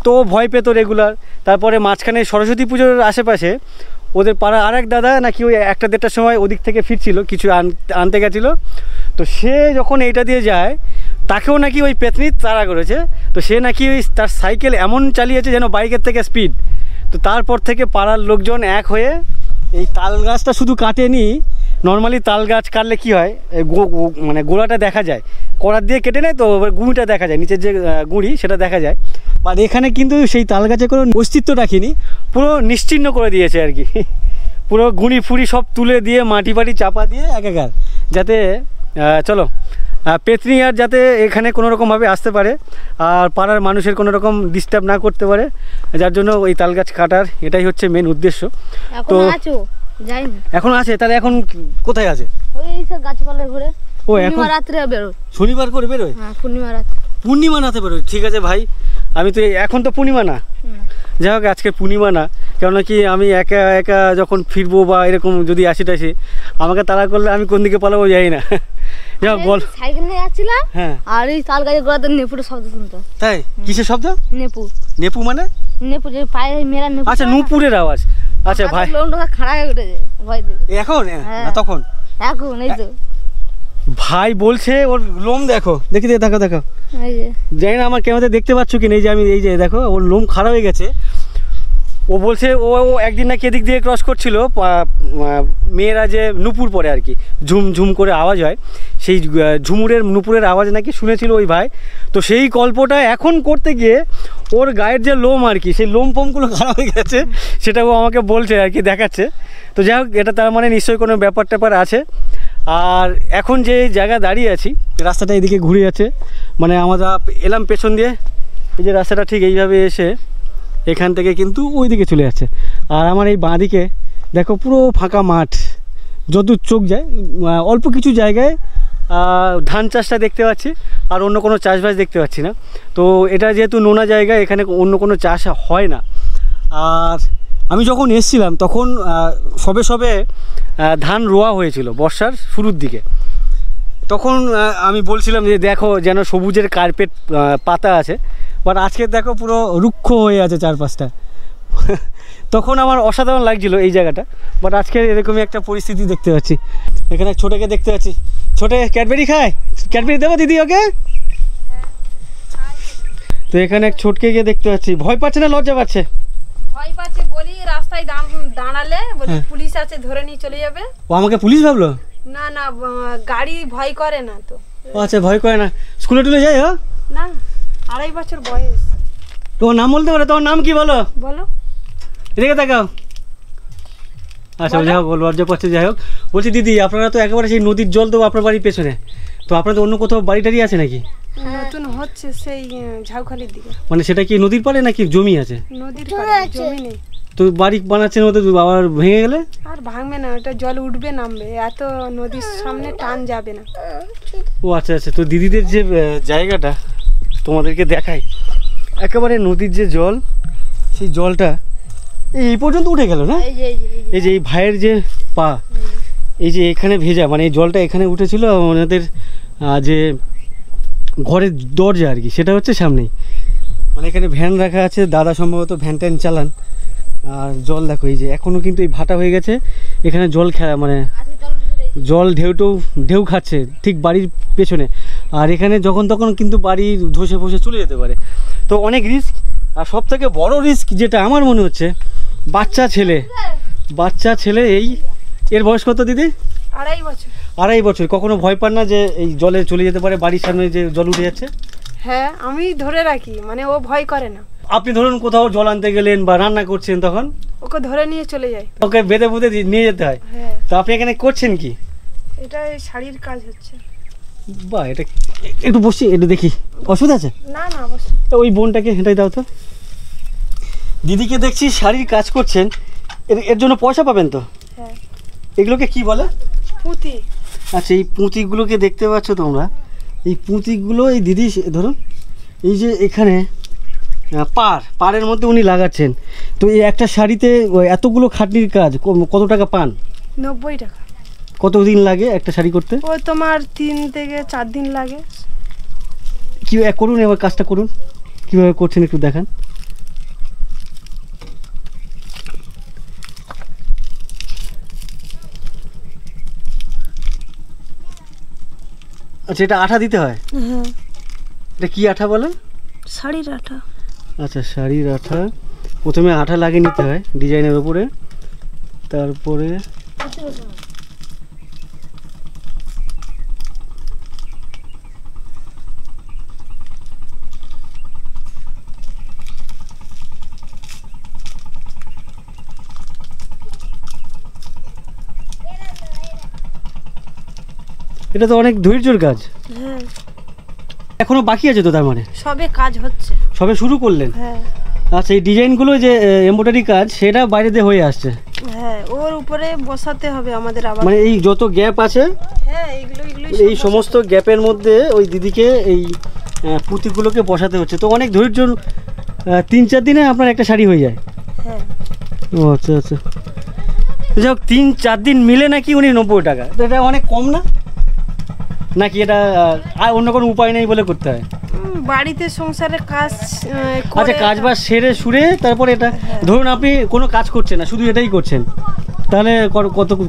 তো ও ভয় পেতো রেগুলার। তারপরে মাঝখানে সরস্বতী পুজোর আশেপাশে ওদের পাড়া আর এক দাদা নাকি ওই 1টা-1:30টার সময় ওদিক থেকে ফিরছিল, কিছু আনতে গেছিলো। তো সে যখন এইটা দিয়ে যায়, তাকেও নাকি ওই পেতনি তাড়া করেছে। তো সে নাকি ওই তার সাইকেল এমন চালিয়েছে যেন বাইকের থেকে স্পিড। তো তারপর থেকে পাড়ার লোকজন এক হয়ে এই তাল গাছটা শুধু কাটেনি, নর্মালি তাল গাছ কাটলে কী হয়, মানে গোড়াটা দেখা যায়, কড়ার দিয়ে কেটে নেয় তো গুঁড়িটা দেখা যায়, নিচের যে গুঁড়ি সেটা দেখা যায়। আর এখানে কিন্তু সেই তাল গাছে কোনো অস্তিত্ব রাখিনি, পুরো নিশ্চিহ্ন করে দিয়েছে আর কি। পুরো গুঁড়ি ফুড়ি সব তুলে দিয়ে মাটি ফাটি চাপা দিয়ে একাকার, যাতে চলো পেতনি আর যাতে এখানে কোনো রকমভাবে আসতে পারে আর পাড়ার মানুষের কোনো রকম ডিস্টার্ব না করতে পারে, যার জন্য ওই তাল গাছ কাটার এটাই হচ্ছে মেন উদ্দেশ্য। তো যাইনি এখন আছে, তাহলে এখন কোথায় আছে? ওই সব গাছপালা ঘুরে। ও এখন রাত্রে বেরোয়, শনিবার করে বেরোয়? হ্যাঁ পূর্ণিমা রাতে। পূর্ণিমা রাতে বেরোয়? ঠিক আছে ভাই, আমি তো এখন তো পূর্ণিমা না, যাই হোক আজকে পূর্ণিমা না, কেননা কি আমি একা একা যখন ফিরবো বা এরকম যদি আসি টাসি, আমাকে তাড়া করলে আমি কোন দিকে পালাবো যাই না। যাই বল, সাইকেল নিয়ে যাচ্ছিলাম, হ্যাঁ, আর এই তাল গাছের গোড়াতে নেপুরের শব্দ শুনতো। তাই? কিসের শব্দ? নেপু। নেপু মানে? নেপু যে পায়ে মেরা নেপু। আচ্ছা, নূপুরের আওয়াজ। আচ্ছা ভাই, লোমটা খাড়া হয়ে উঠেছে ভয় দিয়ে। এখন না তখন? এখন এই তো ভাই বলছে ওর লোম দেখো, দেখি দেখো দেখো, এই যে জানি না আমার ক্যামেরাতে দেখতে পাচ্ছ কিনা, এই যে আমি এই যে দেখো ওর লোম খারাপ হয়ে গেছে। ও বলছে ও একদিন নাকি এদিক দিয়ে ক্রস করছিল, মেয়েরা যে নুপুর পরে আর কি, ঝুম ঝুম করে আওয়াজ হয়, সেই ঝুমুরের নুপুরের আওয়াজ নাকি শুনেছিল ওই ভাই। তো সেই গল্পটা এখন করতে গিয়ে ওর গায়ের যে লোম আর কি, সেই লোম ফোমগুলো খারাপ হয়ে গেছে, সেটা ও আমাকে বলছে আর কি, দেখাচ্ছে। তো যাই হোক, এটা তার মানে নিশ্চয়ই কোনো ব্যাপার ট্যাপার আছে। আর এখন যে জায়গা দাঁড়িয়ে আছি, রাস্তাটা এদিকে ঘুরে যাচ্ছে, মানে আমরা এলাম পেছন দিয়ে, এই যে রাস্তাটা ঠিক এইভাবে এসে এখান থেকে কিন্তু ওই দিকে চলে যাচ্ছে। আর আমার এই বাঁ দিকে দেখো পুরো ফাঁকা মাঠ, যতদূর চোখ যায়, অল্প কিছু জায়গায় ধান চাষটা দেখতে পাচ্ছি, আর অন্য কোনো চাষবাস দেখতে পাচ্ছি না। তো এটা যেহেতু নোনা জায়গা, এখানে অন্য কোনো চাষ হয় না। আর আমি যখন এসেছিলাম তখন সবে সবে ধান রোয়া হয়েছিল বর্ষার শুরুর দিকে। তখন আমি বলছিলাম যে দেখো যেন সবুজের কার্পেট পাতা আছে, বাট আজকে দেখো পুরো রুক্ষ হয়ে আছে চারপাশটা। তখন আমার অসাধারণ লাগছিল এই জায়গাটা, বাট আজকে এরকমই একটা পরিস্থিতি দেখতে পাচ্ছি। এখানে ছোটোকে দেখতে পাচ্ছি, ছোটো ক্যাডবেরি খায়, ক্যাডবেরি দেবো দিদি ওকে? তো এখানে এক ছোটকে গিয়ে দেখতে পাচ্ছি, ভয় পাচ্ছে না লজ্জা পাচ্ছে? ভয় পাচ্ছে, বলি রাস্তায় দাঁড়ালে বলি পুলিশ আছে ধরে নিয়ে চলে যাবে। ও আমাকে পুলিশ ভাবলো? না না, গাড়ি ভয় করে না তো। ও আচ্ছা, ভয় করে না। স্কুলে টুলে যাই? ও না, 2.5 বছর বয়স। তোমার নাম বলতে পারো? তোমার নাম কি বলো? বলো। এদিকে তাকাও। আচ্ছা যাই হোক, লজ্জা পাচ্ছে। যাই হোক, বলছি দিদি আপনারা তো একেবারে সেই নদীর জল তো আপনার বাড়ির পেছনে, তো আপনাদের অন্য কোথাও বাড়ি টাড়ি আছে নাকি? নতুন হচ্ছে সেই ঝাউখালির দিকে। মানে সেটা কি নদীর পাড়ে নাকি জমি আছে? নদীর পাড়ে, জমি নেই। তো বাড়ি বানাচ্ছেন ওদের, আবার ভেঙে গেলে? আর ভাঙবে না, ওটা জল উঠবে নামবে, এত নদীর সামনে টান যাবে না। ও আচ্ছা আচ্ছা। তো দিদিদের যে জায়গাটা তোমাদেরকে দেখাই, একেবারে নদীর যে জল, সেই জলটা এই পর্যন্ত উঠে গেল না? এই যে এই ভাইয়ের যে পা, এই যে এখানে ভেজা, মানে এই জলটা এখানে উঠেছিল ওনাদের যে ঘরের দরজা আর কি, সেটা হচ্ছে সামনেই। মানে এখানে ভ্যান রাখা আছে, দাদা সম্ভবত ভ্যান ট্যান চালান। আর জল দেখো এই যে এখনও কিন্তু এই ভাটা হয়ে গেছে, এখানে জল খেলা মানে জল ঢেউ খাচ্ছে ঠিক বাড়ির পেছনে। আর এখানে যখন তখন কিন্তু বাড়ি ধসে ফসে চলে যেতে পারে, তো অনেক রিস্ক। আর সব থেকে বড় রিস্ক যেটা আমার মনে হচ্ছে, বাচ্চা ছেলে এই এর বয়স কত দিদি? 2.5 বছর। 2.5 বছর। কখনো ভয় পান না যে এই জলে চলে যেতে পারে, বাড়ির সামনে যে জল উঠে যাচ্ছে? হ্যাঁ আমি ধরে রাখি, মানে ও ভয় করে না। আপনি ধরুন কোথাও জল আনতে গেলেন বা রান্না করছেন, তখন ওকে ধরে নিয়ে চলে যায়। ওকে বেঁধে বুঁধে নিয়ে যেতে হয়। হ্যাঁ, তো আপনি এখানে করছেন কি? এটা এই শাড়ির কাজ হচ্ছে। বাহ, এটা একটু বসছি, একটু দেখি, অসুবিধা আছে? না না অবশ্যই। তো ওই বোনটাকে হেঁটাই দাও তো। দিদিকে দেখছি শাড়ির কাজ করছেন, এর জন্য পয়সা পাবেন তো? হ্যাঁ। এগুলোকে কি বলে? পুঁতি। আচ্ছা, এই পুঁতিগুলোকে দেখতে পাচ্ছ তোমরা, এই পুঁতিগুলো এই দিদি ধরুন এই যে এখানে পাড়ের মধ্যে উনি লাগাচ্ছেন। তো এই একটা শাড়িতে এতগুলো খাটনির কাজ কত টাকা পান? 90 টাকা। কতদিন লাগে একটা শাড়ি করতে? ও তোমার 3 থেকে 4 দিন লাগে। কি করুন, এবার কাজটা করুন, কিভাবে করছেন একটু দেখান। আচ্ছা, এটা আঠা দিতে হয়? হ্যাঁ। এটা কি আঠা বলে? শাড়ির আঠা। আচ্ছা, শাড়ির আঠা। প্রথমে আঠা লাগিয়ে নিতে হয় ডিজাইনের উপরে, তারপরে এটা তো অনেক ধৈর্যের কাজ। হ্যাঁ। এখনো বাকি আছে তো, তার মানে সবে কাজ হচ্ছে, সবে শুরু করলেন? হ্যাঁ। আচ্ছা, এই ডিজাইনগুলো যে এমব্রয়ডারি কাজ, সেটা বাইরে দিয়ে হয়ে আসছে? হ্যাঁ, ওর উপরে বসাতে হবে আমাদের আবার। মানে এই যত গ্যাপ আছে, হ্যাঁ, এগুলো এই সমস্ত গ্যাপের মধ্যে ওই দিদিকে এই পুঁতিগুলোকে বসাতে হচ্ছে। তো অনেক ধৈর্য। 3-4 দিনে আপনার একটা শাড়ি হয়ে যায়? হ্যাঁ। ও আচ্ছা আচ্ছা, যাই হোক, 3-4 দিন মিলে নাকি উনি 90 টাকা? তো এটা অনেক কম না, নাকি এটা আর অন্য কোনো উপায় নেই বলে করতে হয়? বাড়িতে সংসারের কাজ আচ্ছা, কাজ বাজ সেরে সুরে তারপরে এটা, ধরুন আপনি কোনো কাজ করছেন না, শুধু এটাই করছেন, তাহলে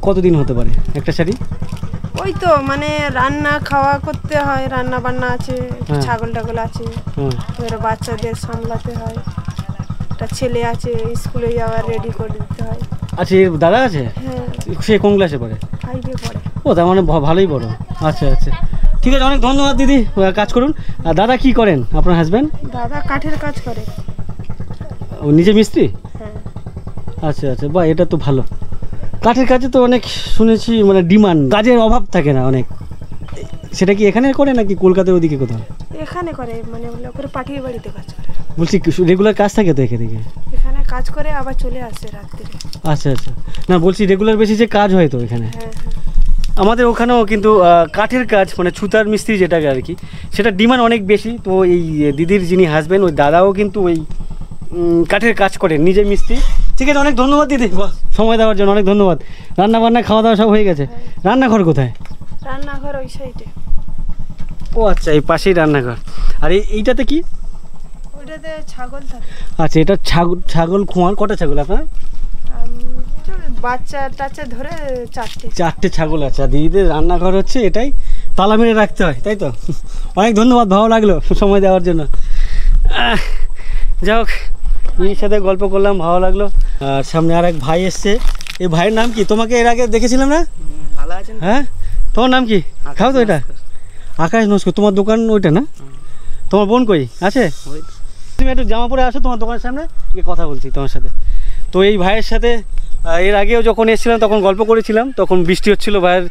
কতদিন হতে পারে একটা শাড়ি? ওই তো মানে রান্না খাওয়া করতে হয়, রান্না বান্না আছে, ছাগল টাগল আছে, এবার বাচ্চাদের সামলাতে হয়, একটা ছেলে আছে স্কুলে যাওয়ার রেডি করে দিতে হয়। আচ্ছা, এর দাদা আছে? হ্যাঁ। সে কোন ক্লাসে পড়ে? 5 এ পড়ে। ও, তার মানে ভালোই বড়। আচ্ছা আচ্ছা, ঠিক আছে, অনেক ধন্যবাদ দিদি, কাজ করুন। আর দাদা কি করেন আপনার হাজব্যান্ড? দাদা কাঠের কাজ করে। ও নিজে মিস্ত্রি? হ্যাঁ। আচ্ছা আচ্ছা, বাহ, এটা তো ভালো। কাঠের কাজে তো অনেক শুনেছি মানে ডিমান্ড, কাজের অভাব থাকে না অনেক। সেটা কি এখানে করে নাকি কলকাতার ওদিকে কোথাও? এখানে করে, মানে ওপরে পাঠিয়ে বাড়িতে কাজ করে। বলছি রেগুলার কাজ থাকে তো এখানে? এখানে কাজ করে আবার চলে আসে রাত্রে। আচ্ছা আচ্ছা, না বলছি রেগুলার বেশি যে কাজ হয় তো এখানে? হ্যাঁ। আমাদের ওখানেও কিন্তু কাঠের কাজ মানে ছুতার মিস্ত্রি যেটাকে আর কি, সেটা ডিমান্ড অনেক বেশি। তো এই দিদির যিনি হাজব্যান্ড, ওই দাদাও কিন্তু ওই কাঠের কাজ করেন, নিজে মিস্ত্রি। ঠিক আছে, অনেক ধন্যবাদ দিদি সময় দেওয়ার জন্য, অনেক ধন্যবাদ। রান্না বান্না খাওয়া দাওয়া সব হয়ে গেছে? রান্নাঘর কোথায়? রান্নাঘর ওই সাইডে। ও আচ্ছা, এই পাশেই রান্নাঘর। আর এইটাতে কি? ওইটাতে ছাগল থাকে। আচ্ছা, এটা ছাগল খোঁয়ার। কটা ছাগল আপনার? বাচ্চা টাচ্চা ধরে 4টে ছাগল আছে। আর দিদিদের রান্নাঘর হচ্ছে এটাই, তালা মেরে রাখতে হয়, তাই তো? অনেক ধন্যবাদ, ভালো লাগলো সময় দেওয়ার জন্য। যাই হোক, দিদির সাথে গল্প করলাম, ভালো লাগলো। আর সামনে আর এক ভাই এসছে। এই ভাইয়ের নাম কি? তোমাকে এর আগে দেখেছিলাম না? ভালো আছেন? হ্যাঁ, তোমার নাম কি? খাও তো এটা? আকাশ নস্কর। তোমার দোকান ওইটা না? তোমার বোন কই আছে? তুমি একটু জামা পরে আসো, তোমার দোকানের সামনে গিয়ে কথা বলছি তোমার সাথে। তো এই ভাইয়ের সাথে এর আগেও যখন এসেছিলাম তখন গল্প করেছিলাম, তখন বৃষ্টি হচ্ছিল। ভাইয়ের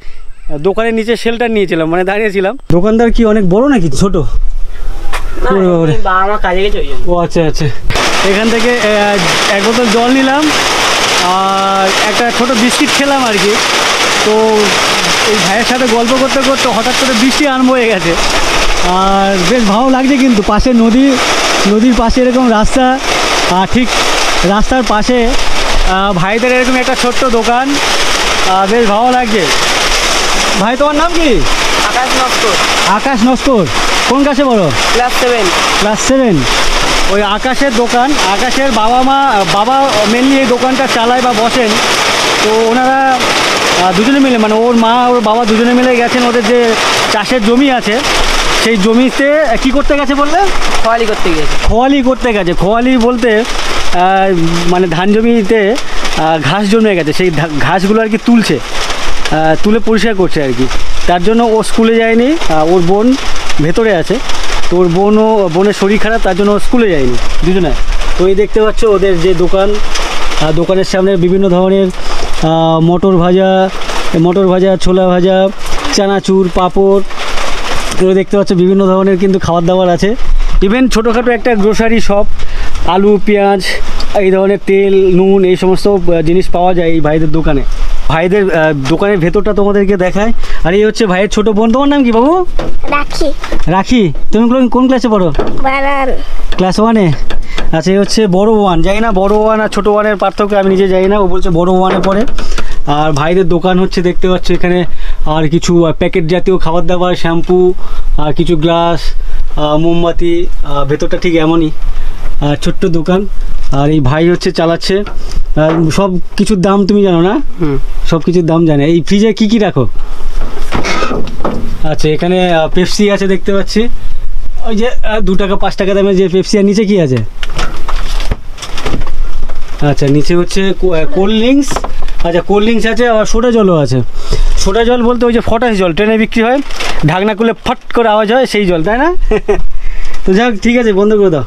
দোকানের নিচে শেল্টার নিয়েছিলাম, মানে দাঁড়িয়েছিলাম। দোকানদার কি অনেক বড় নাকি ছোট? ও আচ্ছা আচ্ছা, এখান থেকে 1 বোতল জল নিলাম আর একটা ছোট বিস্কিট খেলাম আর কি। তো এই ভাইয়ের সাথে গল্প করতে করতে হঠাৎ করে বৃষ্টি আরম্ভ হয়ে গেছে, আর বেশ ভালো লাগছে। কিন্তু পাশে নদীর পাশে এরকম রাস্তা, আর ঠিক রাস্তার পাশে ভাইদের এরকম একটা ছোট্ট দোকান, বেশ ভালো লাগছে। ভাই, তোমার নাম কি? আকাশ নস্কর। আকাশ নস্কর। কোন ক্লাসে বলো? ক্লাস 7। ক্লাস 7। ওই আকাশের দোকান, আকাশের বাবা মেনলি এই দোকানটা চালায় বা বসেন। তো ওনারা দুজনে মিলে, মানে ওর মা ওর বাবা দুজনে মিলে গেছেন ওদের যে চাষের জমি আছে, সেই জমিতে কি করতে গেছে বললে? খোয়ালি করতে গেছে। খোয়ালি করতে গেছে। খোয়ালি বলতে মানে ধান জমিতে ঘাস জমে গেছে, সেই ঘাসগুলো আর কি তুলে পরিষ্কার করছে আর কি। তার জন্য ও স্কুলে যায়নি, ওর বোন ভেতরে আছে। তো তোর বোনের শরীর খারাপ, তার জন্য স্কুলে যায়নি দুজনে। তো এই দেখতে পাচ্ছ ওদের যে দোকান, দোকানের সামনে বিভিন্ন ধরনের মটর ভাজা, ছোলা ভাজা, চানাচুর, পাঁপড়, এগুলো দেখতে পাচ্ছ বিভিন্ন ধরনের কিন্তু খাবার দাবার আছে। ইভেন ছোটোখাটো একটা গ্রোসারি শপ, আলু পেঁয়াজ এই ধরনের তেল নুন এই সমস্ত জিনিস পাওয়া যায় এই ভাইদের দোকানে। ভাইদের দোকানের ভেতরটা তোমাদেরকে দেখায়। আর এই হচ্ছে ভাইয়ের ছোট বোন। তোমার নাম কি বাবু? রাখি। তুমি কোন ক্লাসে পড়ো? ক্লাস 1-এ। আচ্ছা, এই হচ্ছে বড় ওয়ান। জানি না বড় ওয়ান আর ছোটো ওয়ানের পার্থক্য আমি নিজে জানি না, ও বলছে বড় ওয়ানে পড়ে। আর ভাইদের দোকান হচ্ছে দেখতে পাচ্ছ এখানে, আর কিছু প্যাকেট জাতীয় খাবার দাবার, শ্যাম্পু, আর কিছু গ্লাস, মোমবাতি, ভেতরটা ঠিক এমনই ছোট্ট দোকান। আর এই ভাই হচ্ছে চালাচ্ছে। সব কিছুর দাম তুমি জানো না? সব কিছুর দাম জানে। এই ফ্রিজে কি রাখো? আচ্ছা, এখানে পেপসি আছে দেখতে পাচ্ছি, ওই যে 2 টাকা 5 টাকা দামের যে পেপসি। আর নিচে কি আছে? আচ্ছা, নিচে হচ্ছে কোল্ড ড্রিঙ্কস। আচ্ছা, কোল্ড ড্রিঙ্কস আছে, আবার সোডা জলও আছে। সোডা জল বলতে ওই যে ফটাস জল ট্রেনে বিক্রি হয়, ঢাকনা খুলে ফট করে আওয়াজ হয়, সেই জল, তাই না? তো যাক, ঠিক আছে, বন্ধ করে দাও।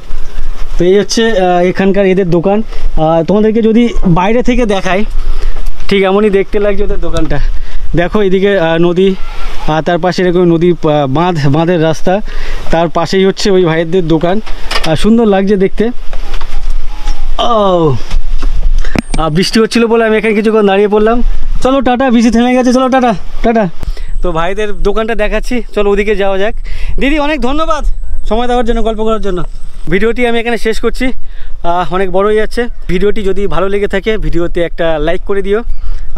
তো এই হচ্ছে এখানকার এদের দোকান। তোমাদেরকে যদি বাইরে থেকে দেখাই ঠিক এমনই দেখতে লাগছে ওদের দোকানটা। দেখো এদিকে নদী, আর তার পাশে এরকম নদীর বাঁধের রাস্তা, তার পাশেই হচ্ছে ওই ভাইয়েদের দোকান। সুন্দর লাগছে দেখতে। ও, বৃষ্টি হচ্ছিলো বলে আমি এখানে কিছুক্ষণ দাঁড়িয়ে পড়লাম। চলো টাটা, বৃষ্টি থেমে গেছে, চলো টাটা টাটা। তো ভাইদের দোকানটা দেখাচ্ছি, চলো ওদিকে যাওয়া যাক। দিদি অনেক ধন্যবাদ সময় দেওয়ার জন্য, গল্প করার জন্য। ভিডিওটি আমি এখানে শেষ করছি, অনেক বড় হয়ে যাচ্ছে। ভিডিওটি যদি ভালো লেগে থাকে ভিডিওতে একটা লাইক করে দিও।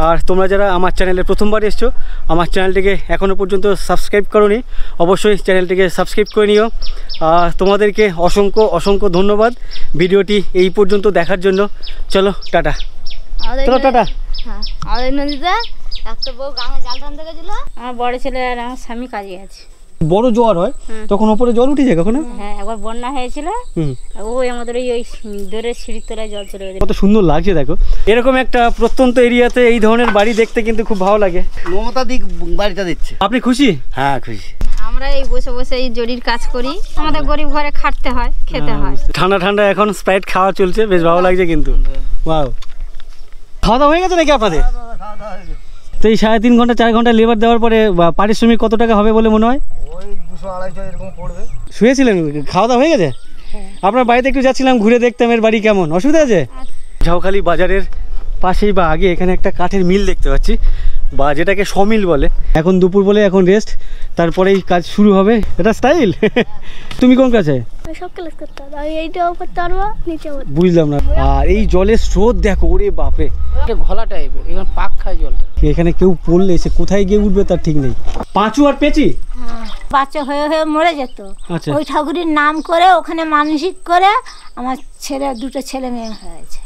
আর তোমরা যারা আমার চ্যানেলে প্রথমবার এসছো, আমার চ্যানেলটিকে এখনও পর্যন্ত সাবস্ক্রাইব করোনি, অবশ্যই চ্যানেলটিকে সাবস্ক্রাইব করে নিও। তোমাদেরকে অসংখ্য ধন্যবাদ ভিডিওটি এই পর্যন্ত দেখার জন্য। চলো টাটা। চলো টাটা। হ্যাঁ, আমাদের নদীতে একটা বউ গাঙে জাল টানতে গেছিল, আমার বড় ছেলে আর আমার স্বামী কাজে আছে। বড় জোয়ার হয় তখন ওপরে জল উঠে যায় কখনো? হ্যাঁ, একবার বন্যা হয়েছিল, ওই আমাদের ওই দূরের সিঁড়ির তলায় জল চলে গেছে। কত সুন্দর লাগছে দেখো। এরকম একটা প্রত্যন্ত এরিয়াতে এই ধরনের বাড়ি দেখতে কিন্তু খুব ভালো লাগে। মমতা দি বাড়িটা দিচ্ছে। আপনি খুশি? হ্যাঁ, খুশি। আমরা এই বসে বসে এই জরির কাজ করি, আমাদের গরিব ঘরে খাটতে হয়, খেতে হয়। ঠান্ডা এখন স্প্রাইট খাওয়া চলছে, বেশ ভালো লাগছে কিন্তু। ওয়াও, খাওয়া দাওয়া হয়ে গেছে নাকি আপনাদের? তো এই 3.5 ঘন্টা 4 ঘন্টা লেবার দেওয়ার পরে পারিশ্রমিক কত টাকা হবে বলে মনে হয়? ওই 200-250 এরকম পড়বে। শুয়েছিলেন? খাওয়া দাওয়া হয়ে গেছে? আপনার বাড়িতে একটু যাচ্ছিলাম, ঘুরে দেখতাম এর বাড়ি কেমন। অসুবিধা আছে? ঝাউখালি বাজারের পাশেই বা আগে এখানে একটা কাঠের মিল দেখতে পাচ্ছি, বা যেটাকে সমিল বলে। এখন দুপুর বলে এখন রেস্ট, তারপরেই কাজ শুরু হবে। এটা স্টাইল। তুমি কোন কাছে? সব ক্লাস করতে হবে, আমি এইটাও করতে পারবো, নিচেও। বুঝলাম না। আর এই জলের স্রোত দেখো, ওরে বাপরে, ঘোলা টাইপের, এখানে পাক খায় জলটা। এখানে কেউ পড়লে সে কোথায় গিয়ে উঠবে তার ঠিক নেই। পাঁচু আর পেঁচি বাচ্চা হয়ে হয়ে মরে যেত, ওই ঠাকুরের নাম করে ওখানে মানসিক করে আমার দুটো ছেলে মেয়ে হয়েছে।